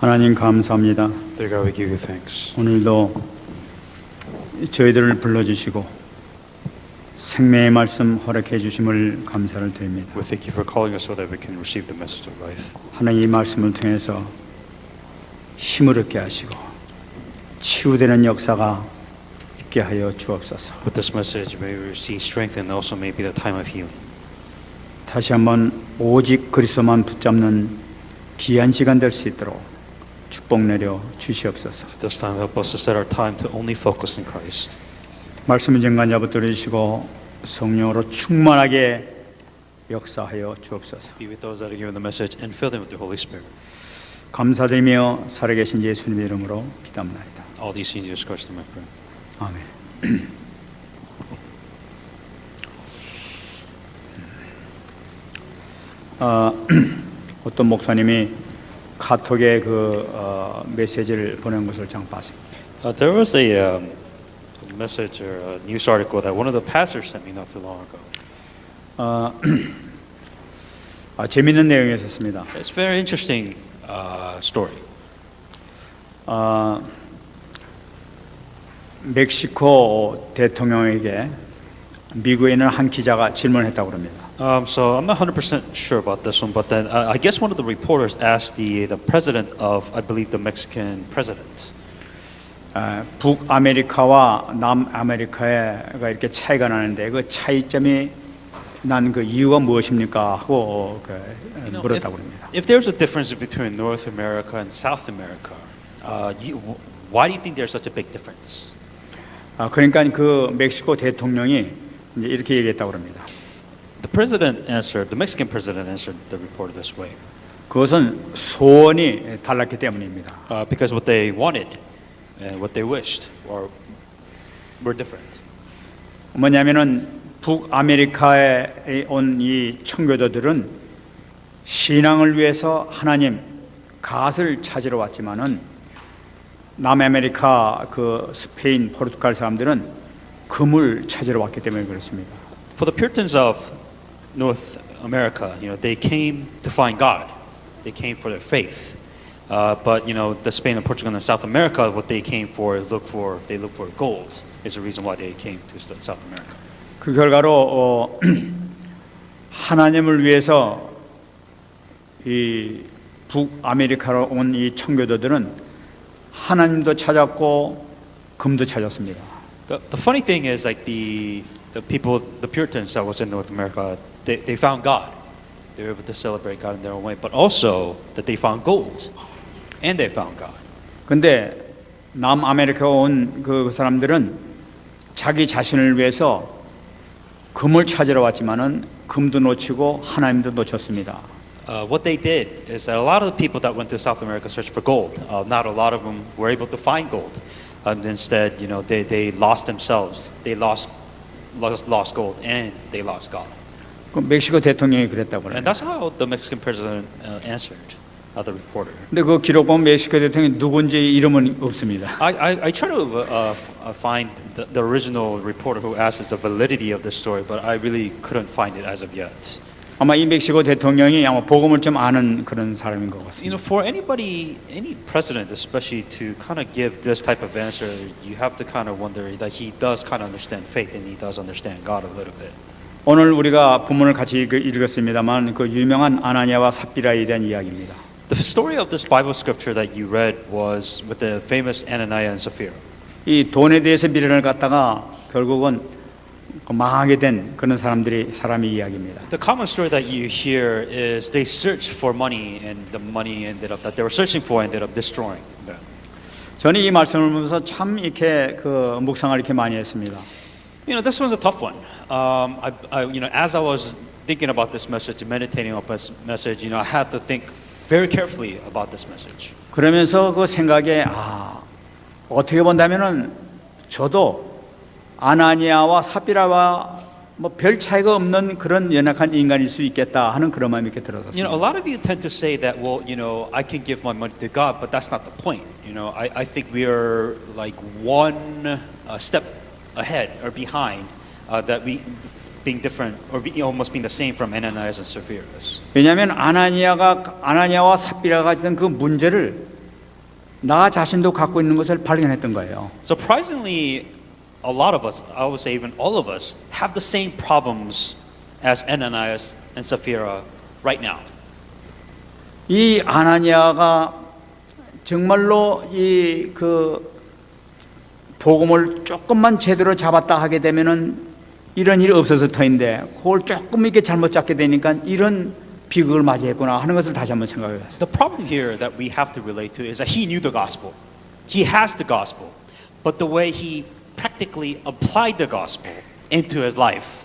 하나님 감사합니다. Dear God, we give you thanks. 오늘도 저희들을 불러주시고 생명의 말씀 허락해 주심을 감사를 드립니다. We thank you for calling us so that we can receive the message of life. 하나님 이 말씀을 통해서 힘을 얻게 하시고 치유되는 역사가 있게 하여 주옵소서. With this message, may we receive strength and also may be the time of healing. 다시 한번 오직 그리스도만 붙잡는 귀한 시간 될 수 있도록 축복 내려 주시옵소서. At this time, help us to set our time to only focus in Christ. 말씀을 정관자 붙들어 주시고 성령으로 충만하게 역사하여 주옵소서. Be with those that are given the message and fill them with the Holy Spirit. 감사드리며 살아계신 예수님의 이름으로 기도합니다. All these things in Jesus Christ, my prayer. 아멘. 어떤 목사님이 카톡에 메시지를 보낸 것을 잠깐 봤습니다. There was a message or a news article that one of the pastors sent me not too long ago. 재밌는 내용이었습니다. It's a very interesting story. 멕시코 대통령에게 미국에 있는 한 기자가 질문했다고 합니다. So I'm not 100% sure about this one, but then I guess one of the reporters asked the president of, I believe, the Mexican president. 북아메리카와 남아메리카가 이렇게 차이가 나는데 그 차이점이 난 그 이유가 무엇입니까? 하고 물었다고 합니다. If there's a difference between North America and South America, why do you think there's such a big difference? 그러니까 그 멕시코 대통령이 이제 이렇게 얘기했다고 합니다. The Mexican president answered the reporter this way. 그것은 소원이 달랐기 때문입니다. Because what they wanted and what they wished were different. 뭐냐면은 북아메리카에 온 이 청교도들은 신앙을 위해서 하나님 갓을 찾으러 왔지만은 남아메리카 그 스페인, 포르투갈 사람들은 금을 찾으러 왔기 때문에 그렇습니다. For the Puritans of North America, they came to find God. They came for their faith. But the Spain and Portugal and South America, what they came for is look for gold. Is the reason why they came to South America. 그 결과로 하나님을 위해서 이 북아메리카로 온 이 청교도들은 하나님도 찾았고 금도 찾았습니다. The funny thing is, like the Puritans that was in North America, they found God. They were able to celebrate God in their own way, but also that they found gold, and they found God. 근데 남아메리카 온 그 사람들은 자기 자신을 위해서 금을 찾으러 왔지만은 금도 놓치고 하나님도 놓쳤습니다. What they did is that a lot of the people that went to South America searched for gold. Not a lot of them were able to find gold. Instead, they lost themselves. They lost gold and they lost God. 그 멕시코 대통령이 그랬다고 And 그래요. that's how the Mexican president answered the reporter. 근데 그 기록 보면 멕시코 대통령이 누군지 이름은 없습니다. I try to find the original reporter who asked us the validity of this story, but I really couldn't find it as of yet. 아마 이 멕시코 대통령이 아마 복음을 좀 아는 그런 사람인 것 같습니다. For any president, especially to kind of give this type of answer, you have to kind of wonder that he does kind of understand faith and he does understand God a little bit. 오늘 우리가 본문을 같이 읽었습니다만 그 유명한 아나니아와 삽비라에 대한 이야기입니다. The story of this Bible scripture that you read was with the famous Ananias and Sapphira. 이 돈에 대해서 미련을 갖다가 결국은 망하게 된 그런 사람의 이야기입니다. The common story that you hear is they searched for money and the money ended up that they were searching for ended up destroying them. 저는 이 말씀을 보면서 참 이렇게 그 묵상을 이렇게 많이 했습니다. This one's a tough one. As I was thinking about this message, meditating on this message, I had to think very carefully about this message. 그러면서 그 생각에 어떻게 본다면은 저도 아나니아와 삽비라와 뭐 별 차이가 없는 그런 연약한 인간일 수 있겠다 하는 그런 마음이 이렇게 들었습니다. A lot of you tend to say that, well, I can give my money to God, but that's not the point. I think we are like one step ahead or behind that we being different or almost being the same from Ananias and Sapphira. 왜냐하면 아나니아와 삽비라가 가지던 그 문제를 나 자신도 갖고 있는 것을 발견했던 거예요. Surprisingly, a lot of us, I would say even all of us, have the same problems as Ananias and Sapphira right now. 이 아나니아가 정말로 이 그 복음을 조금만 제대로 잡았다 하게 되면은 이런 일이 없어서 터인데 그걸 조금 이렇게 잘못 잡게 되니까 이런 비극을 맞이했구나 하는 것을 다시 한번 생각해 봤어요. The problem here that we have to relate to is that he knew the gospel. He has the gospel. But the way he practically applied the gospel into his life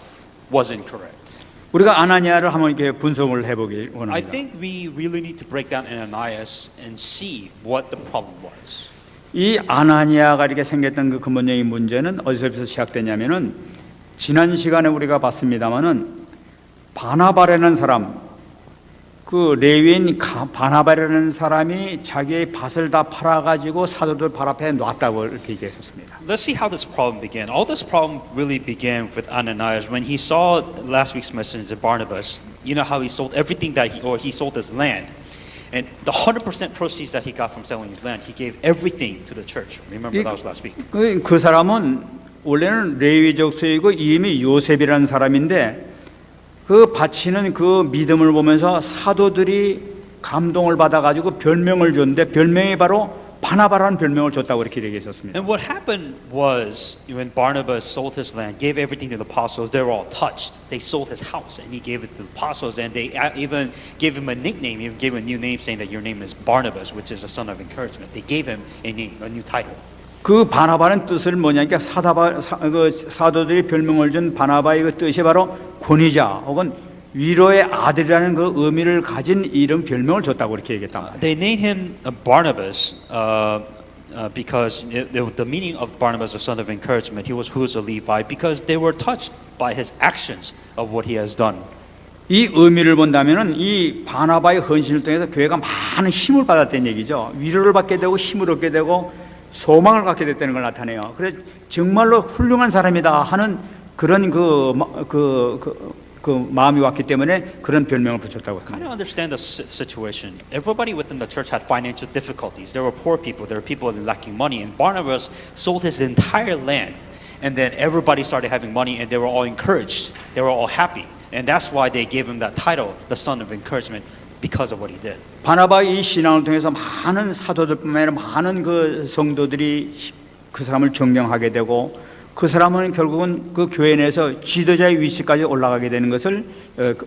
was incorrect. 우리가 아나니아를 한번 이렇게 분석을 해보기 I 원합니다. think we really need to break down Ananias and see what the problem was. 이 아나니아가 이렇게 생겼던 그 근본적인 문제는 어디서부터 시작되냐면은 지난 시간에 우리가 봤습니다마는 바나바라는 사람, 그 레위인 바나바라는 사람이 자기의 밭을 다 팔아가지고 사도들 발 앞에 놨다고 이렇게 얘기했었습니다. Let's see how this problem began. All this problem really began with Ananias when he saw last week's message of Barnabas. You know how he sold everything that he sold his land. And the 100% proceeds that he got from selling his land, he gave everything to the church. Remember that was last week. 그 사람은 원래는 레위족 세이고 이름이 요셉이라는 사람인데 그 바치는 그 믿음을 보면서 사도들이 감동을 받아가지고 별명을 줬는데 별명이 바로 바나바라는 별명을 줬다고 이렇게 얘기했었습니다. And what happened was when Barnabas sold his land, gave everything to the apostles, they were all touched. They sold his house and he gave it to the apostles, and they even gave him a nickname, even gave him a new name saying that your name is Barnabas, which is a son of encouragement. They gave him a name, a new title. 그 바나바는 뜻을 뭐냐니까 사도들이 별명을 준 바나바의 그 뜻이 바로 권위자 혹은 위로의 아들이라는 그 의미를 가진 이름 별명을 줬다고 이렇게 얘기했다. They named him Barnabas because the meaning of Barnabas, the son of encouragement, who was a Levite, because they were touched by his actions of what he has done. 이 의미를 본다면은 이 바나바의 헌신을 통해서 교회가 많은 힘을 받았다는 얘기죠. 위로를 받게 되고 힘을 얻게 되고 소망을 갖게 됐다는 걸 나타내요. 그래서 정말로 훌륭한 사람이다 하는 그런 그 마음이 왔기 때문에 그런 별명을 붙였다고 Kind 합니다. of understand the situation. Everybody within the church had financial difficulties. There were poor people. There were people lacking money. And Barnabas sold his entire land. And then everybody started having money and they were all encouraged. They were all happy. And that's why they gave him that title, the son of encouragement, because of what he did. 바나바의 이 신앙을 통해서 많은 사도들뿐만 아니라 많은 그 성도들이 그 사람을 존경하게 되고 그 사람은 결국은 그 교회 내에서 지도자의 위치까지 올라가게 되는 것을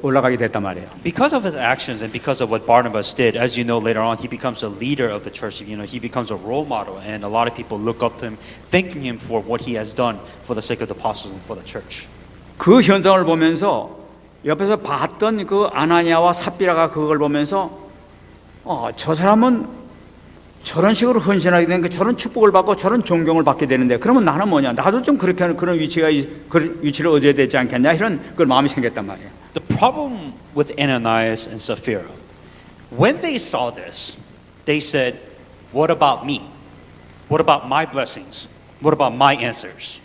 올라가게 됐단 말이에요. Because of his actions and because of what Barnabas did, as you know later on, he becomes a leader of the church. You know, he becomes a role model, and a lot of people look up to him, thanking him for what he has done for the sake of the apostles and for the church. 그 현상을 보면서 옆에서 봤던 그 아나니아와 삽비라가 그걸 보면서 저 사람은 저런 식으로 헌신하게 되니까 저런 축복을 받고 저런 존경을 받게 되는데 그러면 나는 뭐냐? 나도 좀 그렇게 하는 그런 그런 위치를 얻어야 되지 않겠냐? 이런 그 마음이 생겼단 말이에요. The problem with Ananias and Sapphira, when they saw this, they said, "What about me? What about my blessings? What about my answers?"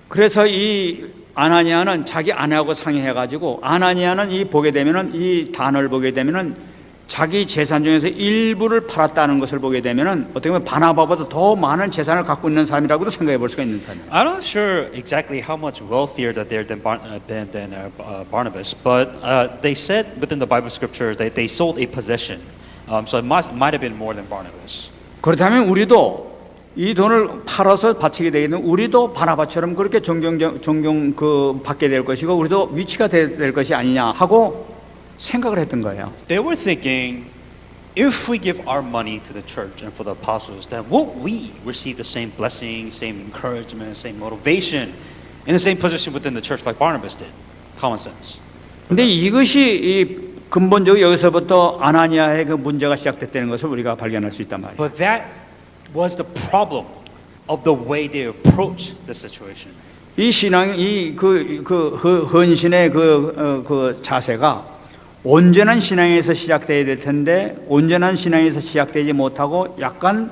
그래서 이 아나니아는 자기 아내하고 상의해가지고 아나니아는 이 보게 되면은 이 단어를 보게 되면은 자기 재산 중에서 일부를 팔았다는 것을 보게 되면은 어떻게 보면 바나바보다 더 많은 재산을 갖고 있는 사람이라고도 생각해 볼 수가 있는 사람이에요. I'm not sure exactly how much wealthier that they're than Barnabas, but they said within the Bible scripture that they sold a possession, so it might have been more than Barnabas. 그렇다면 우리도 이 돈을 팔아서 바치게 되겠는 우리도 바나바처럼 그렇게 존경 그 받게 될 것이고 우리도 위치가 될 것이 아니냐 하고 생각을 했던 거예요. They were thinking, if we give our money to the church and for the apostles, then won't we receive the same blessing, same encouragement, same motivation, in the same position within the church like Barnabas did? Common sense. 근데 이것이 이 근본적으로 여기서부터 아나니아의 그 문제가 시작됐다는 것을 우리가 발견할 수 있단 말이에요. But that was the problem of the way they approached the situation. 이 신앙, 그 헌신의 그 자세가 온전한 신앙에서 시작돼야 될 텐데 온전한 신앙에서 시작되지 못하고 약간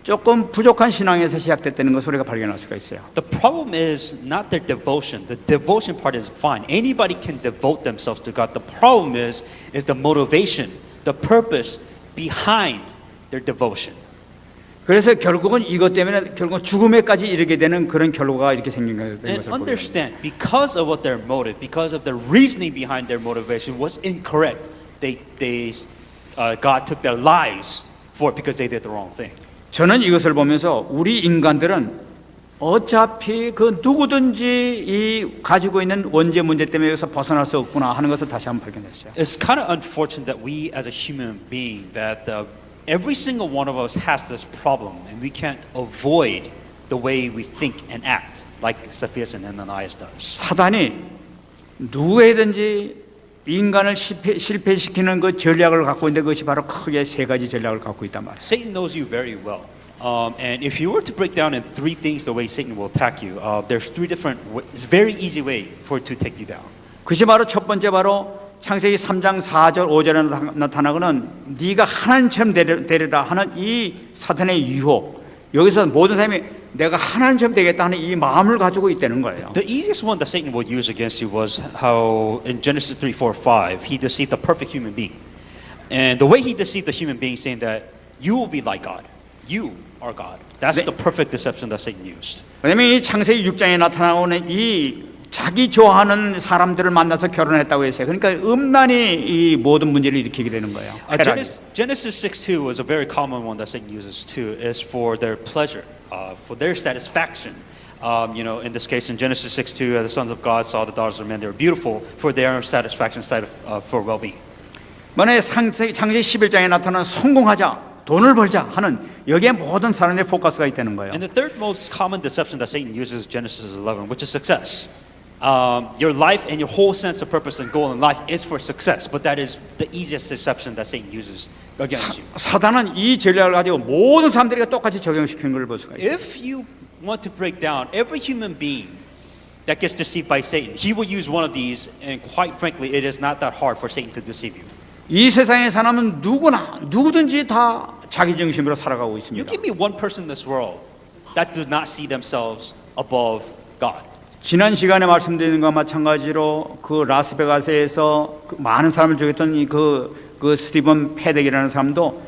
조금 부족한 신앙에서 시작됐다는 것을 우리가 발견할 수가 있어요. The problem is not their devotion. The devotion part is fine. Anybody can devote themselves to God. The problem is the motivation, the purpose behind their devotion. 그래서 결국은 이것 때문에 결국 죽음에까지 이르게 되는 그런 결과가 이렇게 생긴 것을 And 보게 됩니다. understand, because of what their motive, because of the reasoning behind their motivation was incorrect, God took their lives for it because they did the wrong thing. 저는 이것을 보면서 우리 인간들은 어차피 그 누구든지 이 가지고 있는 원죄 문제 때문에 여기서 벗어날 수 없구나 하는 것을 다시 한번 발견했어요. It's kind of unfortunate that we, as a human being, that every single one of us has this problem, and we can't avoid the way we think and act, like Cepheus and Ananias does. 사단이 누구에든지 인간을 실패시키는 그 전략을 갖고 있는데 그것이 바로 크게 세 가지 전략을 갖고 있단 말이에요. Satan knows you very well. And if you were to break down in three things the way Satan will attack you, there's three different, it's a very easy way for it to take you down. 그것이 바로 첫 번째 바로 창세기 3장 4절 5절에 나타나고는 네가 하나님처럼 되리라 하는 이 사탄의 유혹. 여기서 모든 사람이 내가 하나님처럼 되겠다 하는 이 마음을 가지고 있다는 거예요. The easiest one that Satan would use against you was how in Genesis 3, 4, 5, he deceived a perfect human being. And the way he deceived the human being saying that you will be like God. You are God. That's the perfect deception that Satan used. 왜냐하면 이 창세기 6장에 나타나오는 이 자기 좋아하는 사람들을 만나서 결혼했다고 했어요. 그러니까 음란이 이 모든 문제를 일으키게 되는 거예요. Genesis 6:2 was a very common one that Satan uses too. Is for their pleasure, for their satisfaction. In this case, in Genesis 6:2, the sons of God saw the daughters of men; they were beautiful for their satisfaction, for well-being. 만약에 창세기 11장에 나타나는 성공하자, 돈을 벌자 하는 여기에 모든 사람의 포커스가 있다는 거예요. And the third most common deception that Satan uses is Genesis 11, which is success. Your life and your whole sense of purpose and goal in life is for success, but that is the easiest deception that Satan uses against you. 사단은 이 전략을 가지고 모든 사람들에게 똑같이 적용시키는 걸 볼 수가 있어요. If you want to break down every human being that gets deceived by Satan, he will use one of these, and quite frankly, it is not that hard for Satan to deceive you. 이 세상의 사람은 누구든지 다 자기 중심으로 살아가고 You 있습니다. give me one person in this world that does not see themselves above God. 지난 시간에 말씀드린 것과 마찬가지로 그 라스베가스에서 그 많은 사람을 죽였던 그 스티븐 패덱이라는 사람도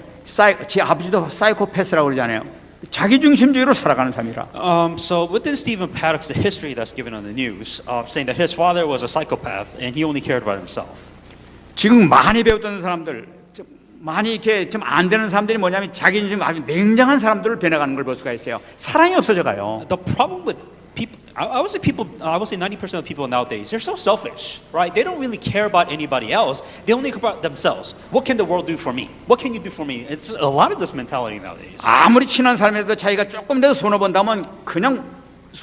제 아버지도 사이코패스라고 그러잖아요. 자기 중심주의로 살아가는 사람이라. So within Stephen Paddock's the history that's given on the news, saying that his father was a psychopath and he only cared about himself. 지금 많이 배웠던 사람들, 많이 이렇게 좀 안 되는 사람들이 뭐냐면 자기 중심 아주 냉정한 사람들을 변해가는 걸 볼 수가 있어요. 사랑이 없어져가요. The problem with people, I would say 90% of people nowadays, they're so selfish, right? They don't really care about anybody else. They only care about themselves. What can the world do for me? What can you do for me? It's a lot of this mentality nowadays. 아무리 친한 사람이라도 자기가 조금이라도 손해 본다면 그냥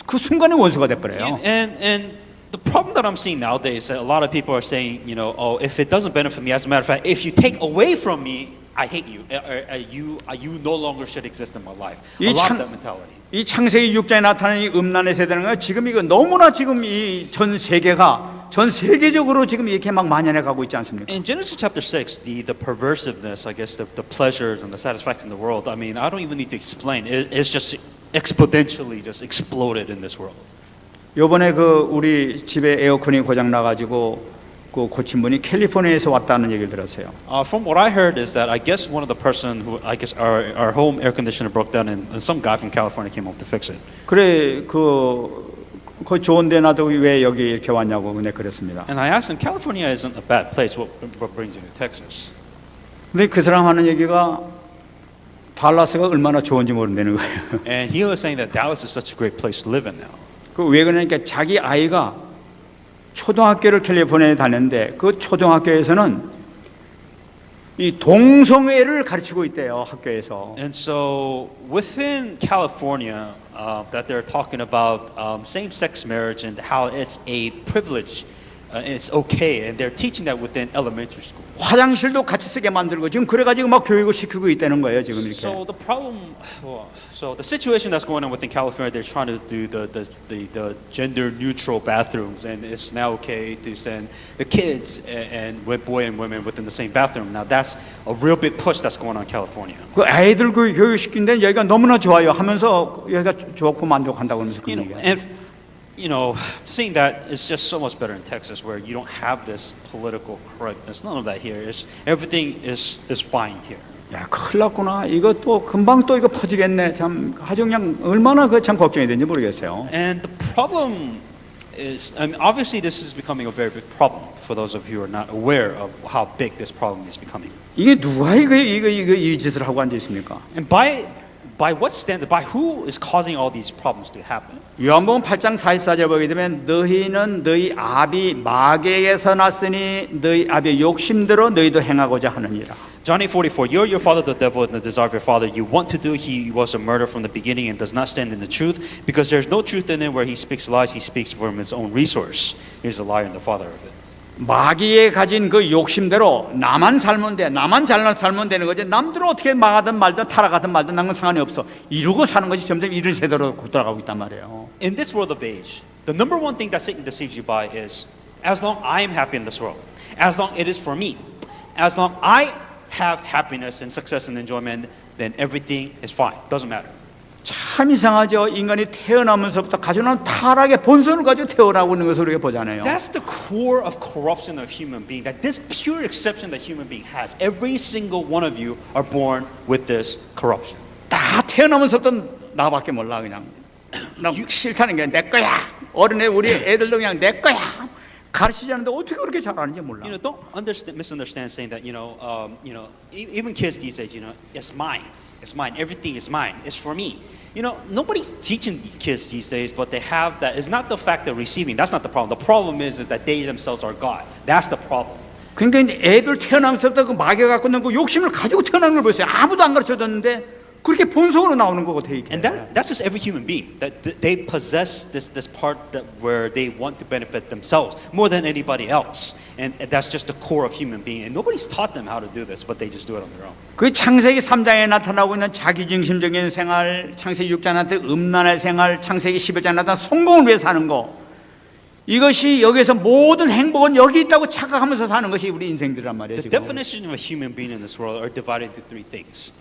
그 순간에 원수가 돼버려요. And the problem that I'm seeing nowadays is that a lot of people are saying, oh, if it doesn't benefit me, as a matter of fact, if you take away from me, I hate you. You no longer should exist in my life. A lot of that mentality. 이 창세기 6장에 나타나는 이 음란의 세대는 거 지금 이거 너무나 지금 이 전 세계적으로 지금 이렇게 막 만연해 가고 있지 않습니까? In Genesis chapter 6, the perversiveness, I guess, the pleasures and the satisfaction in the world, I mean, I don't even need to explain. It's just exponentially just exploded in this world. 요번에 그 우리 집에 에어컨이 고장 나가지고 그 고친 분이 캘리포니아에서 왔다는 얘기를 들었어요. From what I heard is that I guess one of the person who I guess our home air conditioner broke down and some guy from California came home to fix it. 그래 그 좋은데 나도 왜 여기 이렇게 왔냐고 근데 그랬습니다. And I asked him, California isn't a bad place. What brings you to Texas? 근데 그 사람 하는 얘기가 달라스가 얼마나 좋은지 모른다는 거예요. And he was saying that Dallas is such a great place to live in now. 그 왜 그러니까 자기 아이가 초등학교를 캘리포니아에 다녔는데 그 초등학교에서는 이 동성애를 가르치고 있대요 학교에서. And so within California, that they're talking about same-sex marriage and how it's a privilege, it's okay, and they're teaching that within elementary school. 화장실도 같이 쓰게 만들고 지금 그래가지고 막 교육을 시키고 있다는 거예요 지금 이렇게. So the problem, so the situation that's going on within California, they're trying to do the gender-neutral bathrooms, and it's now okay to send the kids and boy and women within the same bathroom. Now that's a real big push that's going on in California. 그 아이들 교육시키는데 여기가 너무나 좋아요 하면서 여기가 좋고 만족한다고 하면서 그 얘기예요. And seeing that is just so much better in Texas, where you don't have this political correctness. None of that here. Everything is fine here. 야, 큰일 났구나. 이거 또 금방 또 이거 퍼지겠네. 참 아주 그냥 얼마나 그 참 걱정이 되는지 모르겠어요. And the problem is, I mean, obviously this is becoming a very big problem for those of you who are not aware of how big this problem is becoming. 이게 누가 이 짓을 하고 앉아 있습니까? And by what standard, by who is causing all these problems to happen? 요한복음 8장 44절 보게 되면 너희는 너희 아비 마귀에게서 났으니 너희 아비의 욕심대로 너희도 행하고자 하느니라. John 8:44, you're your father the devil and the desire of your father you want to do. He was a murderer from the beginning and does not stand in the truth because there's no truth in him. Where he speaks lies, he speaks from his own resource. He's a liar and the father of it. 마귀에 가진 그 욕심대로 나만 살면 돼. 나만 잘 살면 되는 거지. 남들은 어떻게 망하든 말든 타락하든 말든 난 건 상관이 없어. 이루고 사는 것이 점점 이런 세대로 돌아가고 있단 말이에요. In this world of age, the number one thing that Satan deceives you by is, as long I am happy in this world, as long it is for me, as long I have happiness and success and enjoyment, then everything is fine. Doesn't matter. 참 이상하죠. 인간이 태어나면서부터 가져온 타락의 본성을 가지고 태어나고 있는 것을 우리가 보잖아요. That's the core of corruption of human being. That this pure exception that human being has. Every single one of you are born with this corruption. 다 태어나면서부터 나밖에 몰라 그냥. 나 싫다는 게 내 거야. 어린애 우리 애들도 그냥 내 거야. 가르치지 않는데 어떻게 그렇게 잘하는지 몰라. You know, don't misunderstand saying that even kids these days, it's mine, it's mine, everything is mine, it's for me. Nobody's teaching kids these days, but they have that. It's not the fact they're receiving. That's not the problem. The problem is that they themselves are God. That's the problem. 그러니까 이제 애들 태어나면서부터 그 마귀가 갖고 있는 그 욕심을 가지고 태어나는 걸 보세요. 아무도 안 가르쳐줬는데 그렇게 본성으로 나오는 거고 되게. And that's just every human being. That they possess this part where they want to benefit themselves more than anybody else. And that's just the core of human being. And nobody's taught them how to do this, but they just do it on their own. 그 창세기 3장에 나타나고 있는 자기중심적인 생활, 창세기 6장에 나타난 음란의 생활, 창세기 11장에 나타난 성공을 위해 사는 거. 이것이 여기에서 모든 행복은 여기 있다고 착각하면서 사는 것이 우리 인생들이란 말이에요. The 지금. definition of a human being in this world are divided into three things.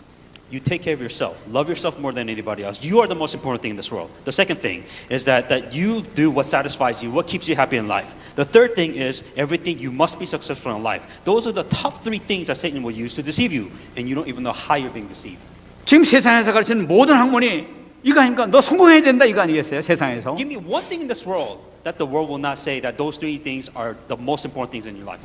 You take care of yourself. Love yourself more than anybody else. You are the most important thing in this world. The second thing is that you do what satisfies you, what keeps you happy in life. The third thing is everything you must be successful in life. Those are the top three things that Satan will use to deceive you, and you don't even know how you're being deceived. 지금 세상에서 가르치는 모든 학문이 이거 아닙니까? 너 성공해야 된다 이거 아니겠어요? 세상에서. Give me one thing in this world that the world will not say that those three things are the most important things in your life.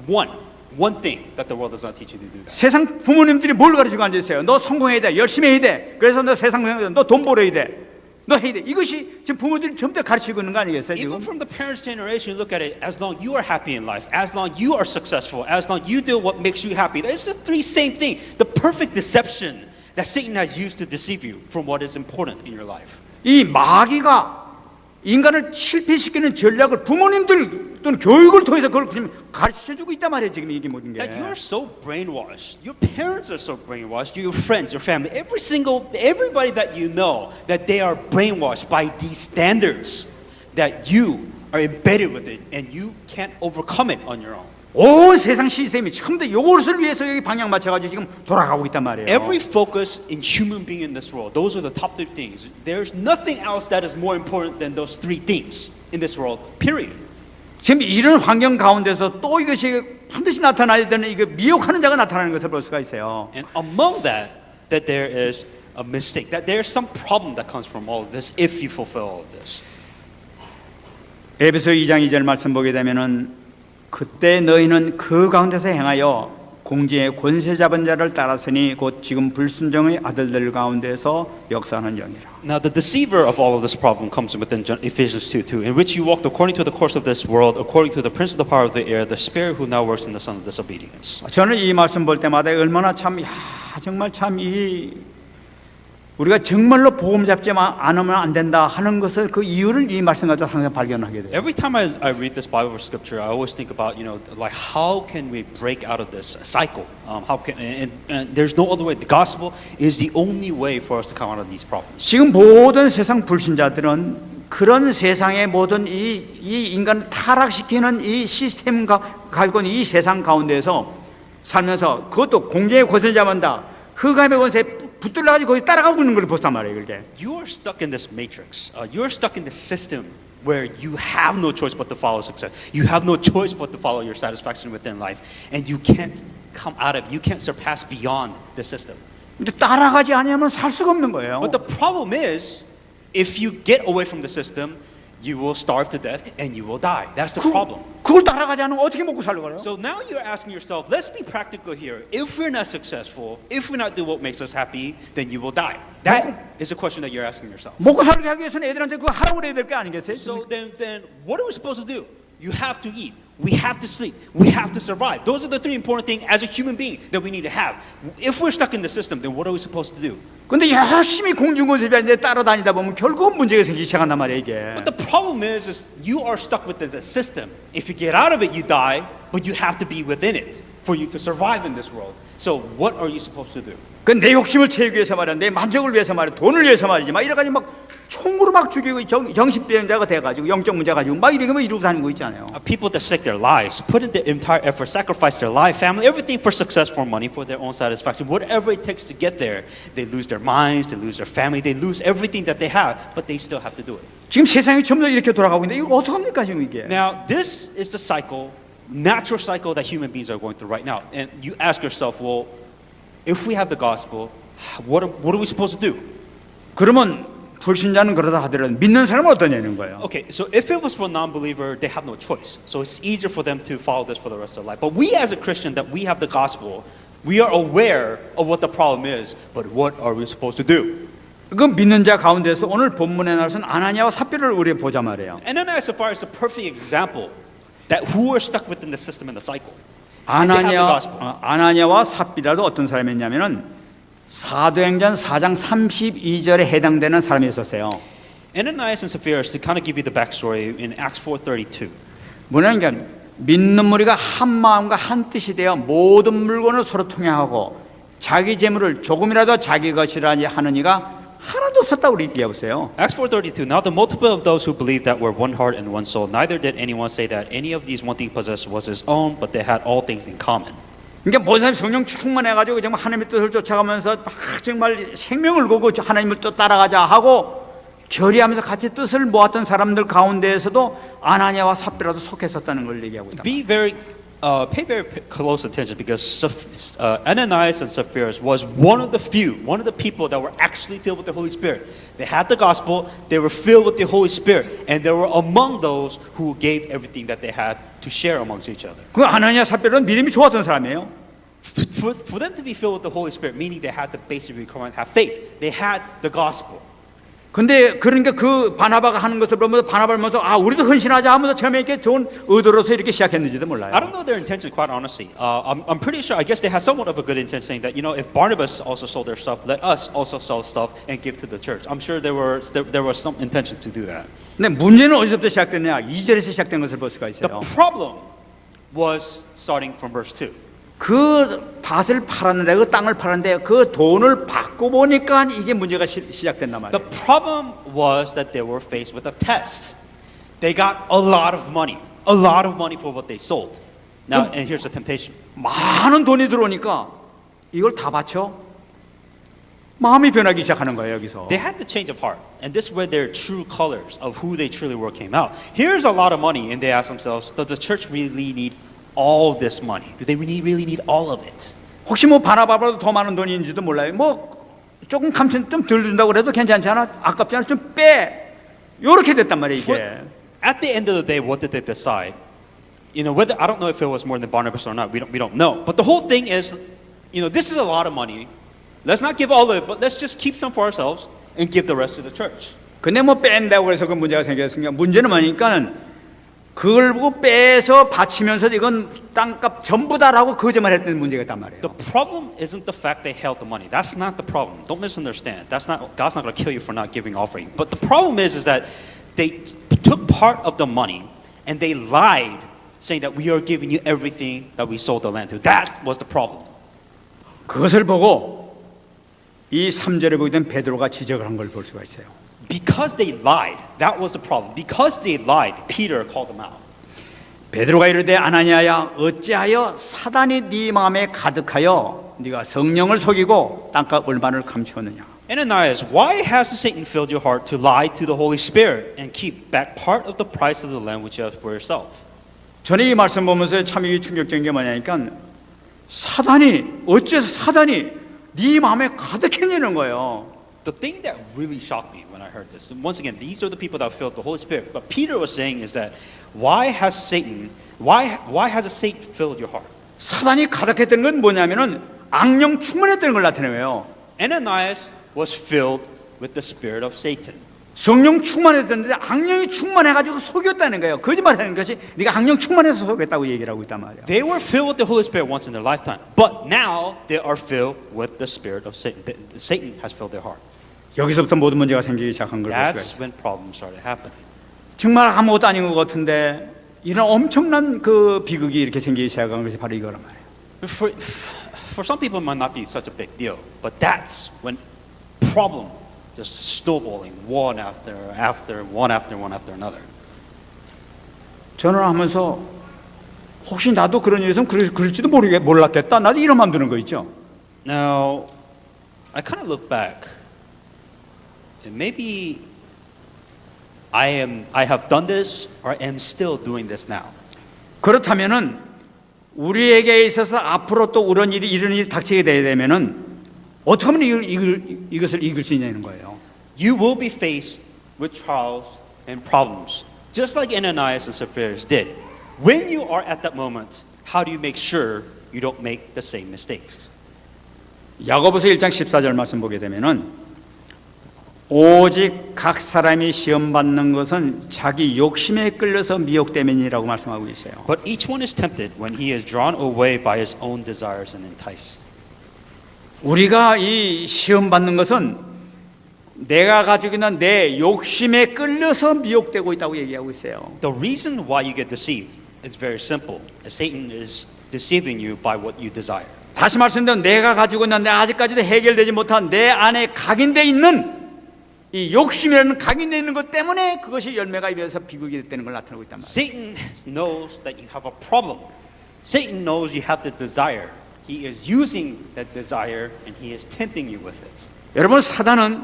One thing that the world does not teach you to do that. 세상 부모님들이 뭘 가르치고 앉아 있어요? 너 성공해야 돼, 열심히 해야 돼. 그래서 너 세상 너 돈 벌어야 돼, 너 해야 돼. 이것이 지금 부모들이 전부 다 가르치고 있는 거 아니겠어요? 지금? Even from the parents' generation, you look at it. As long you are happy in life, as long you are successful, as long you do what makes you happy. It's the three same thing. The perfect deception that Satan has used to deceive you from what is important in your life. 이 마귀가 인간을 실패시키는 전략을 부모님들 또는 교육을 통해서 그걸 지금 가르쳐주고 있단 말이에요. 지금 이게 모든 게. That you are so brainwashed. Your parents are so brainwashed. Your friends, your family, everybody that you know, that they are brainwashed by these standards. That you are embedded with it, and you can't overcome it on your own. 온 세상 시스템이 전부 다 이것을 위해서 여기 방향 맞춰가지고 지금 돌아가고 있단 말이에요. Every focus in human being in this world, those are the top three things. There's nothing else that is more important than those three things in this world, period. 지금 이런 환경 가운데서 또 이것이 반드시 나타나야 되는 이거 미혹하는 자가 나타나는 것을 볼 수가 있어요. And among that there is a mistake, that there's some problem that comes from all of this if you fulfill all of this. 에베소 2장 2절 말씀 보게 되면은 그때 너희는 그 가운데서 행하여 공중의 권세 잡은 자를 따랐으니 곧 지금 불순종의 아들들 가운데서 역사하는 영이라. Now the deceiver of all of this problem comes within Ephesians 2:2, in which you walked according to the course of this world, according to the prince of the power of the air, the spirit who now works in the son of disobedience. 저는 이 말씀 볼 때마다 얼마나 정말 참 우리가 정말로 보험 잡지 않으면 안 된다 하는 것을 그 이유를 이 말씀 가지고 항상 발견하게 돼요. Every time I read this Bible scripture, I always think about, like how can we break out of this cycle? How can and there's no other way. The gospel is the only way for us to come out of these problems. 지금 모든 세상 불신자들은 그런 세상의 모든 이 인간을 타락시키는 이 시스템과 가지고 있는 이 세상 가운데서 살면서 그것도 공중의 권세 잡는다. 흑암의 권세 붙들려가지고 거기 따라가고 있는 걸 보단 말이에요. 그게. You are stuck in this matrix. You are stuck in this system where you have no choice but to follow success. You have no choice but to follow your satisfaction within life, and you can't come out of it. You can't surpass beyond the system. 근데 따라가지 않으면 살 수가 없는 거예요. But the problem is, if you get away from the system, you will starve to death and you will die. That's the problem. 그걸 따라가지 않으면 어떻게 먹고 살려고요? So now you're asking yourself, let's be practical here. If we're not successful, if we're not doing what makes us happy, then you will die. That is a question that you're asking yourself. 먹고 살게 하기 위해서는 애들한테 그거 하라고 그래야 될 거 아니겠어요? So then what are we supposed to do? You have to eat. We have to sleep. We have to survive. Those are the three important things as a human being that we need to have. If we're stuck in the system, then what are we supposed to do? 근데 열심히 공중건설비한테 따라다니다 보면 결국은 문제가 생기기 시작한단 말이에요, 이게. But the problem is you are stuck with the system. If you get out of it, you die, but you have to be within it for you to survive in this world. So what are you supposed to do? 그 내 욕심을 채우기 위해서 말이야, 내 만족을 위해서 말이야, 돈을 위해서 말이지, 막 여러 가지 막 총으로 막 죽이고 정신병자가 돼가지고 영적 문제 가지고 막 이런 거만 이루고 다니는 거 있잖아요. People that stake their lives, put in their entire effort, sacrifice their life, family, everything for success, for money, for their own satisfaction. Whatever it takes to get there, they lose their minds, they lose their family, they lose everything that they have, but they still have to do it. 지금 세상이 전부 다 이렇게 돌아가고 있는데 이거 어떡합니까 지금 이게? Now, this is the cycle, natural cycle that human beings are going through right now. And you ask yourself, well, if we have the gospel, what are we supposed to do? 그러면 불신자는 그러다 하더라도 믿는 사람은 어떠냐는 거예요. Okay, so if it was for a non-believer, they have no choice. So it's easier for them to follow this for the rest of their life. But we as a Christian, that we have the gospel, we are aware of what the problem is, but what are we supposed to do? 그 믿는 자 가운데서 오늘 본문에 나선 아나니아와 삽비를 우리 보자 말이에요. Ananias and Sapphira is a perfect example that who are stuck within the system and the cycle. And they have the gospel. 아나니아와 삽비라도 어떤 사람이었냐면은 사도행전 4장 32절에 해당되는 사람이 있었어요. Ananias and Sapphira, to kind of give you the backstory in Acts 4:32. 뭐냐니까 믿는 무리가 한 마음과 한 뜻이 되어 모든 물건을 서로 통용하고 자기 재물을 조금이라도 자기 것이라 하는 이가 하나도 없었다고 우리 얘기하고 있어요. Acts 4:32. Now the multitude of those who believed that were one heart and one soul. Neither did anyone say that any of these one thing possessed was his own, but they had all things in common. 그러니까 모든 사람이 성령 충만해가지고 정말 하나님의 뜻을 쫓아가면서 막 정말 생명을 걸고 하나님을 또 따라가자 하고 결의하면서 같이 뜻을 모았던 사람들 가운데에서도 아나니아와 삽비라도 속했었다는 걸 얘기하고 있다. Pay very close attention because Ananias and Sapphira was one of the people that were actually filled with the Holy Spirit. They had the gospel, they were filled with the Holy Spirit, and they were among those who gave everything that they had to share amongst each other. 그 아나니아 삽비는 믿음이 좋았던 사람이에요. For them to be filled with the Holy Spirit, meaning they had the basic requirement, have faith. They had the gospel. 근데 그러니까 그 바나바가 하는 것을 보면서 바나바를 보면서 아 우리도 헌신하자 하면서 처음에 이렇게 좋은 의도로서 이렇게 시작했는지도 몰라요. I don't know their intention, quite honestly. I'm pretty sure. I guess they had somewhat of a good intention, saying that if Barnabas also sold their stuff, let us also sell stuff and give to the church. I'm sure there was some intention to do that. 근데 문제는 어디서부터 시작됐냐? 2절에서 시작된 것을 볼 수가 The 있어요. problem was starting from verse 2. 그 밭을 팔았는데 그 땅을 팔았는데 그 돈을 받고 보니까 이게 문제가 시작된단 말이에요. The problem was that they were faced with a test. They got a lot of money for what they sold. Now, and here's the temptation. 많은 돈이 들어오니까 이걸 다 바쳐? 마음이 변하기 시작하는 거예요 여기서. They had the change of heart, and this is where their true colors of who they truly were came out. Here's a lot of money, and they asked themselves, does the church really need all this money? Do they really need all of it? 혹시 뭐 바나바보다 더 많은 돈이 있는지도 몰라요. 뭐 조금 감천 좀 덜 준다고 그래도 괜찮잖아. 아깝지 않아? 좀 빼. 요렇게 됐단 말이에요 이게. At the end of the day, what did they decide? Whether I don't know if it was more than Barnabas or not. We don't know. But the whole thing is, this is a lot of money. Let's not give all of it, but let's just keep some for ourselves and give the rest to the church. 근데 뭐 뺀다고 해서 그 문제가 생겼으니까 문제는 뭐니까는 그걸 보고 빼서 바치면서 이건 땅값 전부다라고 거짓말 했던 문제가 있단 말이에요. The problem isn't the fact they held the money. That's not the problem. Don't misunderstand. God's not going to kill you for not giving offering. But the problem is that they took part of the money and they lied, saying that we are giving you everything that we sold the land to. That was the problem. 그것을 보고 이 3절에 보이던 베드로가 지적을 한 걸 볼 수가 있어요. Because they lied, that was the problem. Because they lied, Peter called them out. 베드로가 이르되 아나니아야 어찌하여 사단이 네 마음에 가득하여 네가 성령을 속이고 땅값 얼마를 감추었느냐. Ananias, why has Satan filled your heart to lie to the Holy Spirit and keep back part of the price of the land which you have for yourself? 저는 이 말씀 보면서 참 이게 충격적인 게 뭐냐니까 어째서 사단이 네 마음에 가득해지는 거예요. The thing that really shocked me when I heard this, and once again, these are the people that filled the Holy Spirit. But Peter was saying is that why has Satan filled your heart? 사단이 가득했던 건 뭐냐면은 악령 충만했다는 걸 나타내요. Ananias was filled with the spirit of Satan. 성령 충만했었는데 악령이 충만해가지고 속였다는 거예요. 거짓말하는 것이 네가 악령 충만해서 속였다고 얘기를 하고 있단 말이에요. They were filled with the Holy Spirit once in their lifetime, but now they are filled with the spirit of Satan. Satan has filled their heart. 여기서부터 모든 문제가 생기기 시작한 걸 볼 수가 That's 있어요. when problems started happening. 정말 아무것도 아닌 것 같은데 이런 엄청난 그 비극이 이렇게 생기기 시작한 것이 바로 이거란 말이에요. For some people, it might not be such a big deal, but that's when problem just snowballing one after another. 전화를 하면서 혹시 나도 그런 일이 있으면 그럴지도 몰랐겠다. 나도 이런 마음 드는 거 있죠. Now, I kind of look back, and maybe I have done this or am still doing this now. 그렇다면은 우리에게 있어서 앞으로 또 이런 일이 닥치게 되면은 어떻게 하면 이것을 이길 수 있냐는 거예요. You will be faced with trials and problems, just like Ananias and Sapphira did. When you are at that moment, how do you make sure you don't make the same mistakes? 야고보서 1장 14절 말씀 보게 되면은 오직 각 사람이 시험 받는 것은 자기 욕심에 끌려서 미혹되면이라고 말씀하고 있어요. But each one is tempted when he is drawn away by his own desires and enticed. 우리가 이 시험 받는 것은 내가 가지고 있는 내 욕심에 끌려서 미혹되고 있다고 얘기하고 있어요. The reason why you get deceived is very simple. Satan is deceiving you by what you desire. 다시 말씀드리면 내가 가지고 있는 내 아직까지도 해결되지 못한 내 안에 각인되어 있는 이 욕심이라는 각인되어 있는 것 때문에 그것이 열매가 되어서 비극이 됐다는 걸 나타내고 있단 말이에요. Satan knows that you have a problem. Satan knows you have the desire. He is using that desire and he is tempting you with it. 여러분 사단은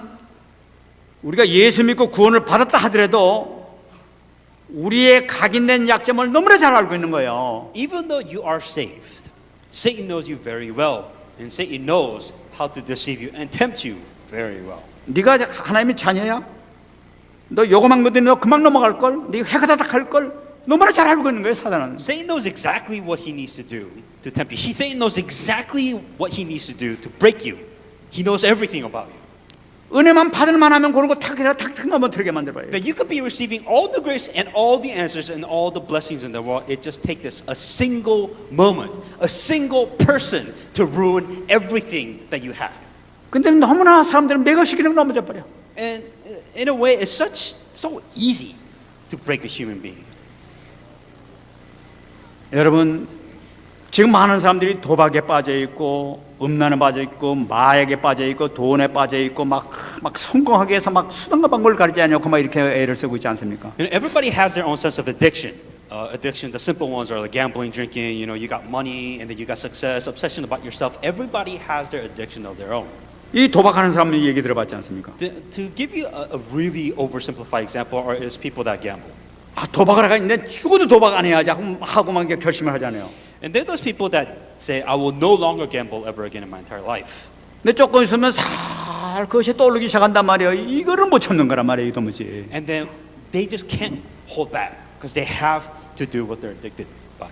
우리가 예수 믿고 구원을 받았다 하더라도 우리의 각인된 약점을 너무나 잘 알고 있는 거예요. Even though you are saved, Satan knows you very well, and Satan knows how to deceive you and tempt you very well. 네가 하나님의 자녀야? 너 요거만 거든 너 금방 넘어갈 걸? 네 회가 다닥할 걸? 너무나 잘 알고 있는 거예요, 사단은. Satan knows exactly what he needs to do to tempt you. Satan knows exactly what he needs to do to break you. He knows everything about you. 은혜만 받을만 하면 그런 거 탁 넘어뜨리게 만들어요. That you could be receiving all the grace and all the answers and all the blessings in the world. It just takes this a single moment, a single person to ruin everything that you have. 근데 너무나 사람들은 매거시키는 넘어져 버려. And in a way, it's so easy to break a human being. 여러분 지금 많은 사람들이 도박에 빠져 있고 음란에 빠져 있고 마약에 빠져 있고 돈에 빠져 있고 막 성공하기 위해서 막 수단과 방법을 가리지 않고 막 이렇게 애를 쓰고 있지 않습니까? You know, everybody has their own sense of addiction. Addiction, the simple ones are like gambling, drinking. You know, you got money, and then you got success, obsession about yourself. Everybody has their addiction of their own. 이 도박하는 사람 얘기 들어봤지 않습니까? To give you a really oversimplified example, is people that gamble. 아 도박을 하가 있는데 죽어도 도박 안 해야지 하고 막 결심을 하잖아요. And there are those people that say, I will no longer gamble ever again in my entire life. 근데 조금 있으면 살 그것이 떠오르기 시작한단 말이에요. 이거를 못 참는 거란 말이에요, 도무지. And then they just can't hold back because they have to do what they're addicted by.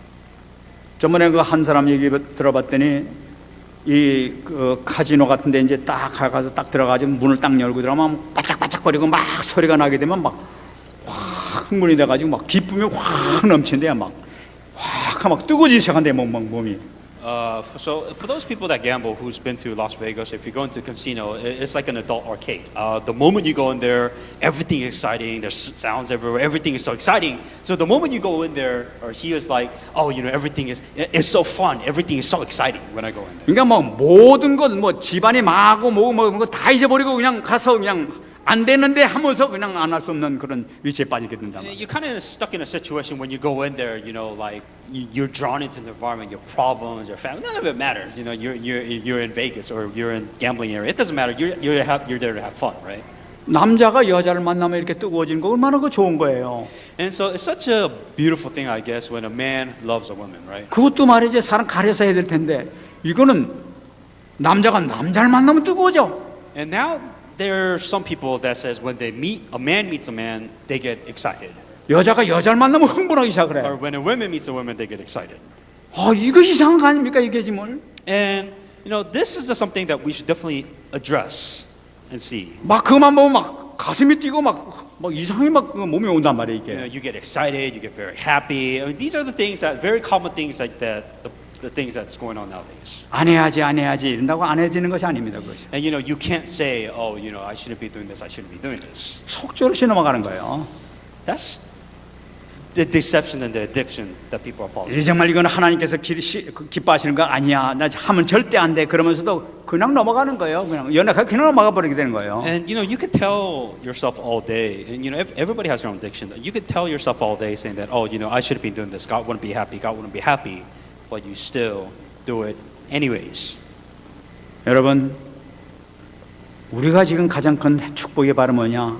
저번에 그 한 사람 얘기 들어봤더니 이 그 카지노 같은데 이제 딱 가서 딱 들어가지고 문을 딱 열고 들어가면 바짝바짝거리고 막 소리가 나게 되면 막 확 흥분이 돼가지고 막 기쁨이 확 넘친대요, 막 뜨거워지기 시작한대 몸이. So for those people that gamble who's been to Las Vegas, if you go into a casino, it's like an adult arcade. The moment you go in there, everything is exciting. There's sounds everywhere. Everything is so exciting. So the moment you go in there, or he is like, oh, you know, everything is so fun. Everything is so exciting when I go in there. 그러니까 뭐 모든 것 뭐 집안이 마고 뭐고 다 잊어버리고 그냥 가서 그냥 안 되는데 하면서 그냥 안 할 수 없는 그런 위치에 빠지게 된다. You're kind of stuck in a situation when you go in there, you know, like you're drawn into the environment, your problems, your family, none of it matters. You know, you're in Vegas or you're in gambling area. It doesn't matter. You're there to have fun, right? 남자가 여자를 만나면 이렇게 뜨거워지는 거 얼마나 그 좋은 거예요. And so it's such a beautiful thing, I guess, when a man loves a woman, right? 그것도 말이지 사람 가려서 해야 될 텐데 이거는 남자가 남자를 만나면 뜨거워져. And now there are some people that says when they meet a man meets a man, they get excited. 여자가 여자를 만나면 흥분하기 시작을 Or 해. when a woman meets a woman, they get excited. 이거 이상한 거 아닙니까 이게 지금? And you know, this is just something that we should definitely address and see. 막 그만 보면 막 가슴이 뛰고 막 이상하게 막 몸이 온단 말이에요 You know, 이게. you get excited, you get very happy. I mean, these are the things that very common things like that. The things that's going on nowadays. 안 해야지 이런다고 안 해지는 것이 아닙니다 그것이. And you know, you can't say, oh, you know, I shouldn't be doing this, I shouldn't be doing this. 속절없이 넘어가는 거예요. That's the deception and the addiction that people are following. 정말 이건 하나님께서 기뻐하시는 거 아니야. 나 하면 절대 안 돼. 그러면서도 그냥 넘어가는 거예요. 그냥 연약하게 그냥 넘어가 버리게 되는 거예요. And you know, you could tell yourself all day, and you know, everybody has their own addiction. You could tell yourself all day saying that, oh, you know, I shouldn't be doing this. God wouldn't be happy. God wouldn't be happy, but you still do it anyways. 여러분, 우리가 지금 가장 큰 축복의 바로 뭐냐?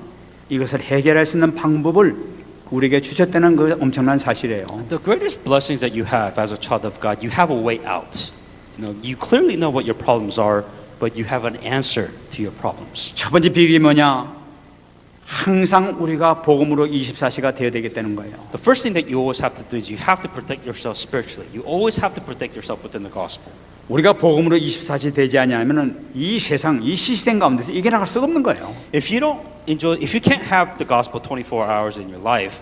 이것을 해결할 수 있는 방법을 우리에게 주셨다는 그 엄청난 사실이에요. The greatest blessings that you have as a child of God, you have a way out. You know, you clearly know what your problems are, but you have an answer to your problems. 첫 번째 비결이 뭐냐? 항상 우리가 복음으로 24시가 되어야 되겠다는 거예요. The first thing that you always have to do is you have to protect yourself spiritually. You always have to protect yourself within the gospel. 우리가 복음으로 24시 되지 않냐면은 이 세상, 이 시스템 가운데서 이겨나갈 수가 없는 거예요. If you can't have the gospel 24 hours in your life,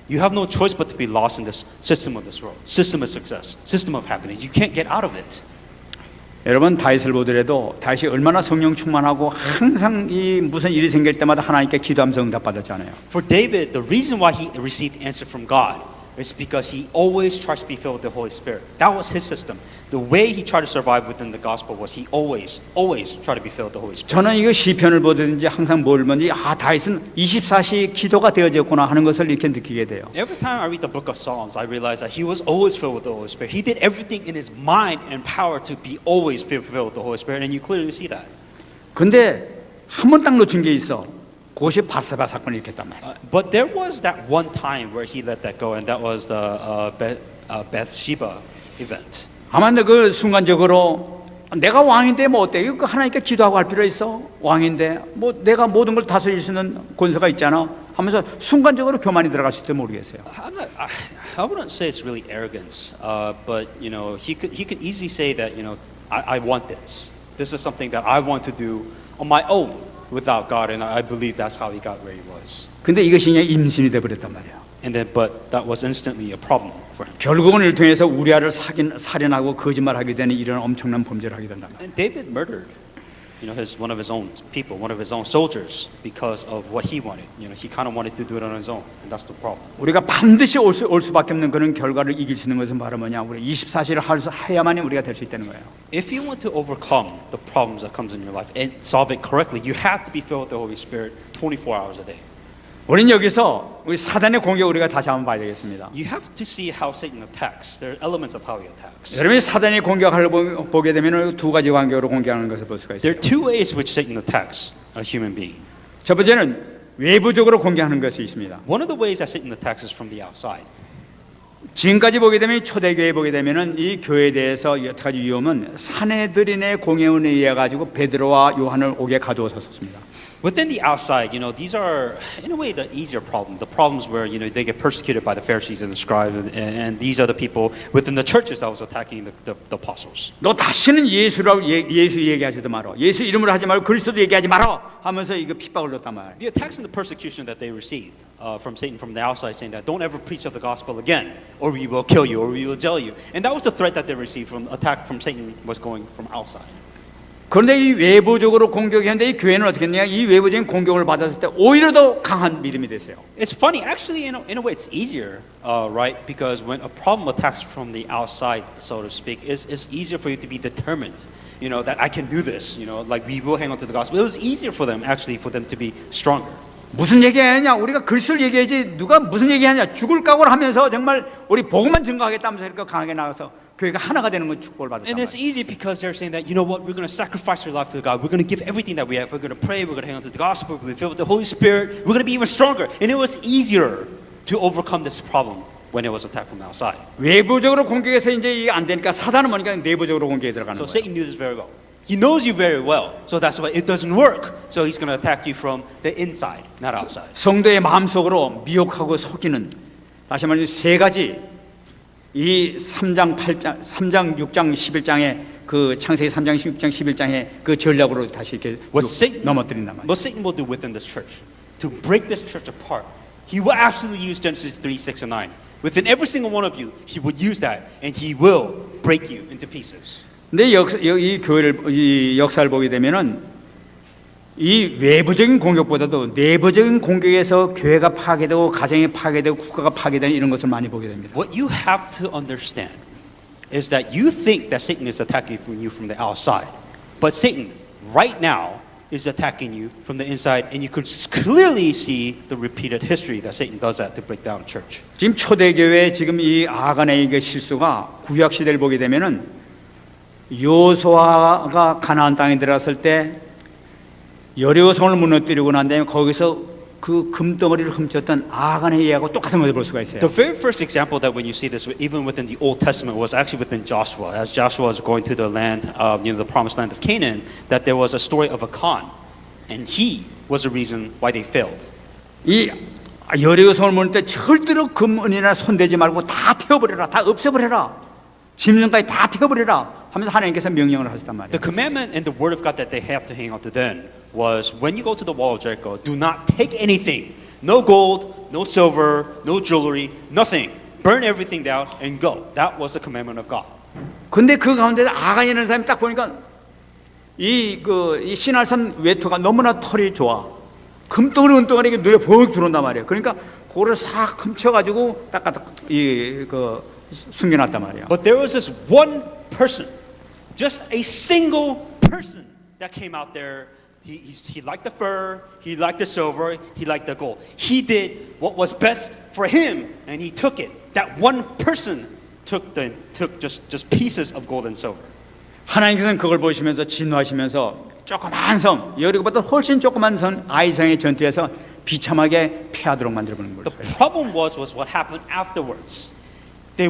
you have no choice but to be lost in this system of this world, system of success, system of happiness. You can't get out of it. 여러분 다윗을 보더라도 다윗이 얼마나 성령 충만하고 항상 이 무슨 일이 생길 때마다 하나님께 기도하면서 응답받았잖아요. For David, the reason why he received answer from God is because he always tries to be filled with the Holy Spirit. That was his system. The way he tried to survive within the gospel was he always tried to be filled with the Holy Spirit. 저는 이거 시편을 보든지 항상 뭘 보든지 다윗은 24시 기도가 되어졌구나 하는 것을 이렇게 느끼게 돼요. Every time I read the book of Psalms, I realize that he was always filled with the Holy Spirit. He did everything in his mind and power to be always filled with the Holy Spirit, and you clearly see that. 근데 한 번 딱 놓친 게 있어. 그것이 바세바 사건을 일으켰단 말이에요. But there was that one time where he let that go, and that was the Bathsheba event. 아마 그 순간적으로 내가 왕인데 뭐 어때? 이거 하나님께 기도하고 할 필요 있어? 왕인데 뭐 내가 모든 걸 다스릴 수 있는 권세가 있잖아. 하면서 순간적으로 교만이 들어갈 수 있을지 모르겠어요. I wouldn't say it's really arrogance, but you know, he could easily say that, you know, I want this. This is something that I want to do on my own without God, and I believe that's how he got where he was. 근데 이것이 그냥 임신이 돼 버렸단 말이야. And then, but that was instantly a problem for him. 결국은 이를 통해서 우리아를 살인하고 거짓말하게 되는 이런 엄청난 범죄를 하게 된단 말이야. And David murdered, you know, one of his own people, one of his own soldiers, because of what he wanted. You know, he kind of wanted to do it on his own, and that's the problem. 우리가 반드시 올 수밖에 없는 그런 결과를 이길 수 있는 것은 바로 뭐냐? 우리 24시를 해야만이 우리가 될 수 있다는 거예요. If you want to overcome the problems that comes in your life and solve it correctly, you have to be filled with the Holy Spirit 24 hours a day. 우리는 여기서 우리 사단의 공격 우리가 다시 한번 봐야 되겠습니다. You have to see how Satan attacks. There are elements of how he attacks. 여러분이 사단의 공격을 보게 되면 두 가지 관계로 공격하는 것을 볼 수가 There 있어요. are two ways which Satan attacks a human being. 첫 번째는 외부적으로 공격하는 것이 있습니다. One of the ways that Satan attacks is from the outside. 지금까지 보게 되면 초대교회 보게 되면은 이 교회에 대해서 여러 가지 위험은 사내들인의 공회원에 의해 가지고 베드로와 요한을 옥에 가두었었습니다. Within the outside, you know, these are in a way the easier problem. The problems where, you know, they get persecuted by the Pharisees and the scribes, and these are the people within the churches that was attacking the apostles. 너 다시는 예수 얘기하지도 마라. 예수 이름으로 하지 말고 그리스도 얘기하지 마라 하면서 이거 핍박을 줬단 말이에요. The attacks and the persecution that they received from Satan from the outside, saying that don't ever preach of the gospel again, or we will kill you, or we will jail you, and that was the threat that they received from attack from Satan was going from outside. 그런데 이 외부적으로 공격했는데 이 교회는 어떻게 했냐? 이 외부적인 공격을 받았을 때 오히려 더 강한 믿음이 됐어요. It's funny, actually, in a way, it's easier, right? Because when a problem attacks from the outside, so to speak, it's easier for you to be determined. You know that I can do this. You know, like we will hang on to the gospel. It was easier for them, actually, for them to be stronger. 무슨 얘기하냐? 우리가 그리스도를 얘기하지 누가 무슨 얘기하냐? 죽을 각오를 하면서 정말 우리 복음만 증거하겠다면서 이렇게 강하게 나가서 교회가 하나가 되는 건 축복을 받았단 And it's 말이에요. easy because they're saying that, you know what, we're going to sacrifice our life to God. We're going to give everything that we have. We're going to pray. We're going to hang on to the gospel. We're going to be filled with the Holy Spirit. We're going to be even stronger. And it was easier to overcome this problem when it was attacked from outside. 외부적으로 공격해서 이제 이게 안 되니까 사단은 뭐니까 내부적으로 공격에 들어가는 So 거예요. Satan knew this very well. He knows you very well, so that's why it doesn't work. So he's going to attack you from the inside, not outside. 성도의 마음속으로 미혹하고 속이는 다시 말하면 세 가지 이 3장 8장 3장 6장 11장의 그 창세기 3장 6장 11장의 그 전략으로 다시 이렇게 넘어뜨린단 말이에요. What Satan will do within this church to break this church apart, he will absolutely use Genesis 3, 6, and 9. Within every single one of you, he would use that, and he will break you into pieces. 근데 이 교회를 이 역사를 보게 되면은 이 외부적인 공격보다도 내부적인 공격에서 교회가 파괴되고 가정이 파괴되고 국가가 파괴되는 이런 것을 많이 보게 됩니다. What you have to understand is that you think that Satan is attacking you from the outside, but Satan right now is attacking you from the inside, and you could clearly see the repeated history that Satan does that to break down a church. 지금 초대교회 지금 이 아간의 그 실수가 구약 시대를 보게 되면은 여호수아가 가나안 땅에 들어갔을 때 여리고성을 무너뜨리고 난 다음에 거기서 그 금덩어리를 훔쳤던 아간의 예하고 똑같은 것을 볼 수가 있어요. The very first example that when you see this, even within the Old Testament, was actually within Joshua. As Joshua was going to the land, the promised land of Canaan, that there was a story of Achan, and he was the reason why they failed. 이 여리고성을 무너뜨릴 때 절대로 금 은이나 손대지 말고 다 태워버려라, 다 없애버려라, 짐승까지 다 태워버려라 하면서 하나님께서 명령을 하셨단 말이에요. The commandment and the word of God that they have to hang on to then was when you go to the wall of Jericho, do not take anything. No gold, no silver, no jewelry, nothing. Burn everything down and go. That was the commandment of God. 근데 그 가운데 아간이라는 사람이 딱 보니까 이 시날산 외투가 너무나 털이 좋아. 금덩어리 은덩어리 눈에 벅 들어온단 말이에요. 그러니까 그거를 싹 훔쳐가지고 딱딱 숨겨놨단 말이에요. But there was this one person, just a single person that came out there. He liked the fur, he liked the silver, he liked the gold. He did what was best for him, and he took it. That one person took just pieces of gold and silver. 하나님께서는 그걸 보시면서 진노하시면서 조그만 성, 여리고보다 훨씬 조그만 성 아이성의 전투에서 비참하게 패하도록 만들어버린 거예요. The problem was what happened afterwards. They